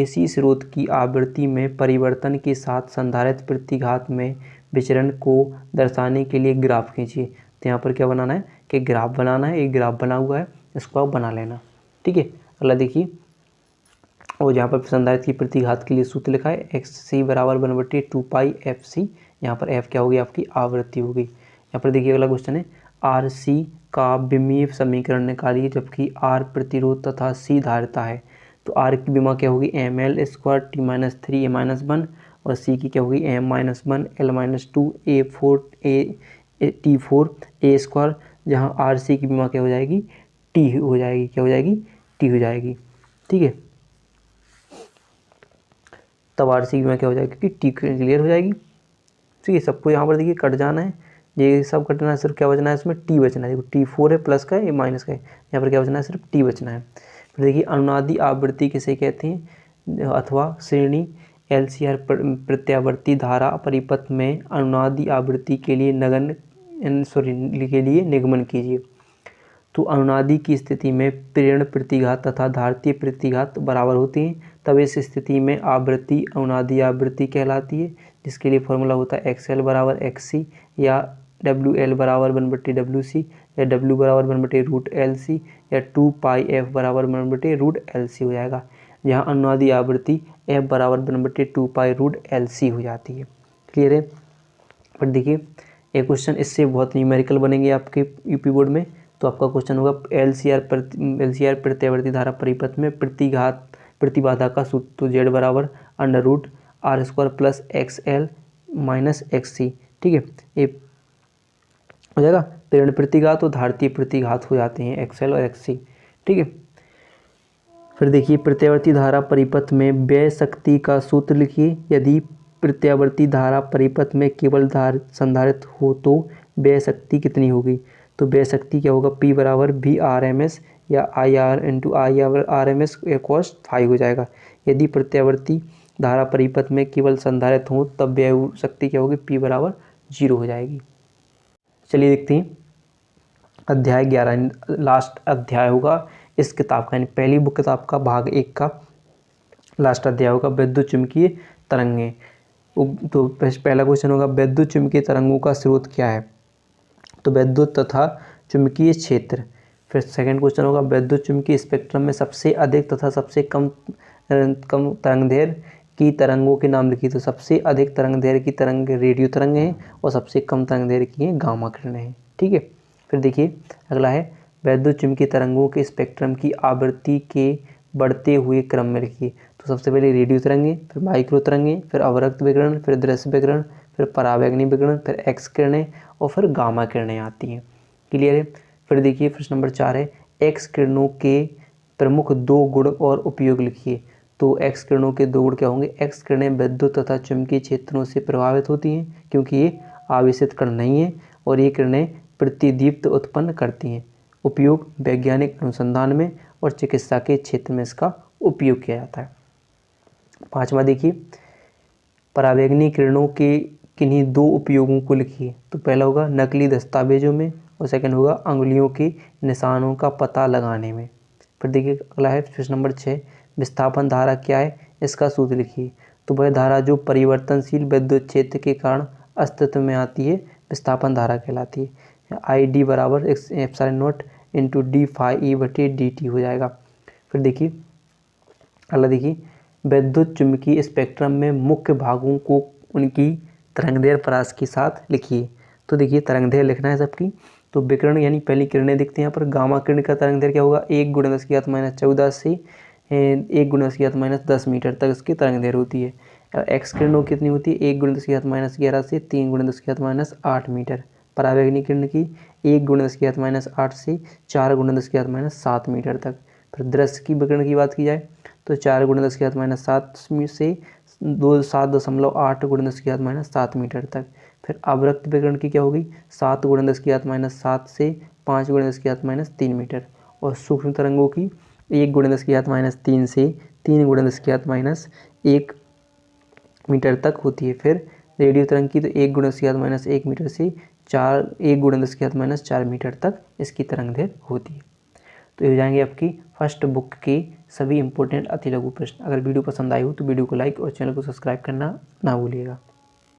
AC स्रोत की आवृत्ति में परिवर्तन के साथ संधारित्र प्रतिघात में विचरण को दर्शाने के लिए ग्राफ खींचिए। तो यहाँ पर क्या बनाना है कि ग्राफ बनाना है, एक ग्राफ बना हुआ है, इसको आप बना लेना। ठीक है, अगला देखिए, और जहाँ पर संधारित्र की प्रतिघात के लिए सूत्र लिखा है XC बराबर 1/2πfc। यहाँ पर F क्या होगी, आपकी आवृत्ति होगी। यहाँ पर देखिए अगला क्वेश्चन है, RC का विमीय समीकरण निकालिए जबकि R प्रतिरोध तथा C धारिता है। तो R की विमा क्या होगी, ml² T-3a-1 और C की क्या होगी m-1 l-2 T4 a², जहाँ RC की विमा क्या हो जाएगी, T हो जाएगी, क्या हो जाएगी, T हो जाएगी। ठीक है, तब RC की विमा क्या हो जाएगी कि T क्लियर हो जाएगी। ठीक है, सबको यहाँ पर देखिए कट जाना है, ये सब कटना है, सिर्फ क्या बचना है इसमें, T बचना है। देखो T4 है, प्लस का है, ये माइनस का है, यहाँ पर क्या बचना है, सिर्फ T बचना है। फिर देखिए अनुनादी आवृत्ति किसे कहते हैं, अथवा श्रेणी LCR प्रत्यावर्ती धारा परिपथ में अनुनादी आवृत्ति के लिए निगमन कीजिए। तो अनुनादी की स्थिति में प्रेरण प्रतिघात तथा धारितीय प्रतिघात बराबर होते हैं, तब इस स्थिति में आवृत्ति अनुनादी आवृत्ति कहलाती है, जिसके लिए फॉर्मूला होता है XL बराबर XC या WL बराबर 1/WC या W बराबर 1/√LC या 2πf बराबर 1/√LC हो जाएगा, जहाँ अनुनादी आवृत्ति F बराबर 1/2π√LC हो जाती है। क्लियर है। पर देखिए एक क्वेश्चन इससे बहुत न्यूमेरिकल बनेंगे आपके यूपी बोर्ड में। तो आपका क्वेश्चन होगा LCR प्रत्यावर्ती धारा परिपथ में प्रतिबाधा का सूत्र। तो Z बराबर √R² plus XL minus XC। ठीक है, ये हो जाएगा, प्रेरण प्रतिघात और धारितीय प्रतिघात हो जाते हैं XL और XC। ठीक है, फिर देखिए प्रत्यावर्ती धारा परिपथ में व्यय शक्ति का सूत्र लिखिए। यदि प्रत्यावर्ती धारा परिपथ में केवल संधारित्र हो तो व्यय शक्ति कितनी होगी। तो व्यय शक्ति क्या होगा, P बराबर VRMS या IR into IRMS cos phi हो जाएगा। यदि प्रत्यावर्ती धारा परिपथ में केवल संधारित्र हो तब व्यय शक्ति क्या होगी, P बराबर 0 हो जाएगी। चलिए देखते हैं अध्याय 11, लास्ट अध्याय होगा इस किताब का, यानी पहली बुक किताब का भाग 1 का लास्ट अध्याय होगा विद्युत चुम्बकीय तरंगें। तो पहला क्वेश्चन होगा विद्युत चुम्बकीय तरंगों का स्रोत क्या है। तो विद्युत तथा चुम्बकीय क्षेत्र। फिर सेकंड क्वेश्चन होगा विद्युत चुम्बकीय स्पेक्ट्रम में सबसे अधिक तथा सबसे कम तरंगदैर्घ्य की तरंगों के नाम लिखिए। तो सबसे अधिक तरंगदैर्घ्य की तरंग रेडियो तरंग हैं और सबसे कम तरंगदैर्घ्य की हैं गामा किरणें हैं। ठीक है, फिर देखिए अगला है विद्युत चुम्बकीय तरंगों के स्पेक्ट्रम की आवृत्ति के बढ़ते हुए क्रम में लिखिए। तो सबसे पहले रेडियो तरंगें, फिर माइक्रो तरंगें, फिर अवरक्त विकिरण, फिर दृश्य विकिरण, फिर परावैंगनी विकिरण, फिर एक्स किरणें और फिर गामा किरणें आती हैं। क्लियर है। फिर देखिए प्रश्न नंबर 4 है, एक्स किरणों के प्रमुख 2 गुण और उपयोग लिखिए। तो एक्स किरणों के 2 गुण क्या होंगे? एक्स किरणें विद्युत तथा चुंबकीय क्षेत्रों से प्रभावित होती हैं क्योंकि ये आवेशित कण नहीं है, और ये किरणें प्रतिदीप्त उत्पन्न करती हैं। उपयोग वैज्ञानिक अनुसंधान में और चिकित्सा के क्षेत्र में इसका उपयोग किया जाता है। 5वां देखिए, परावैंगनी किरणों के किन्हीं 2 उपयोगों को लिखिए। तो पहला होगा नकली दस्तावेजों में, और सेकंड होगा अंगुलियों के निशानों का पता लगाने में। फिर देखिए अगला है प्रश्न नंबर 6, विस्थापन धारा क्या है, इसका सूत्र लिखिए। तो वह धारा जो परिवर्तनशील विद्युत क्षेत्र के कारण अस्तित्व में आती है विस्थापन धारा कहलाती है। ID बराबर epsilon naught into D phi E बटे डी टी हो जाएगा। फिर देखिए अगला देखिए, विद्युत चुंबकीय स्पेक्ट्रम में मुख्य भागों को उनकी तरंगदैर्घ्य परास के साथ लिखिए। तो देखिए तरंगदैर्घ्य लिखना है सबकी। तो विकिरण यानी पहली किरणें दिखती हैं यहाँ पर। गामा किरण का तरंगदैर्घ्य क्या होगा? 1 × 10⁻14 से 1 × 10⁻10 मीटर तक इसकी तरंगदैर्घ्य होती है। एक्स किरणों कितनी होती है? 1 × 10⁻11 से 3 × 10⁻8 मीटर। परावैंगनी किरण की 1 × 10⁻8 से 4 × 10⁻7 मीटर तक। फिर दृश्य की विकिरण की बात की जाए तो 4 × 10⁻7 से 7.8 × 10⁻7 मीटर तक। फिर अवरक्त विकिरण की क्या होगी? 7 × 10⁻7 से 5 × 10⁻3 मीटर। और सूक्ष्म तरंगों की 1 × 10⁻3 से 3 × 10⁻1 मीटर तक होती है। फिर रेडियो तरंग की तो 1 × 10⁻1 मीटर से 1 × 10⁻4 मीटर तक इसकी तरंगदैर्घ्य होती है। तो ये हो जाएंगे आपकी फर्स्ट बुक के सभी इंपॉर्टेंट अति लघु प्रश्न। अगर वीडियो पसंद आई हो तो वीडियो को लाइक और चैनल को सब्सक्राइब करना ना भूलिएगा।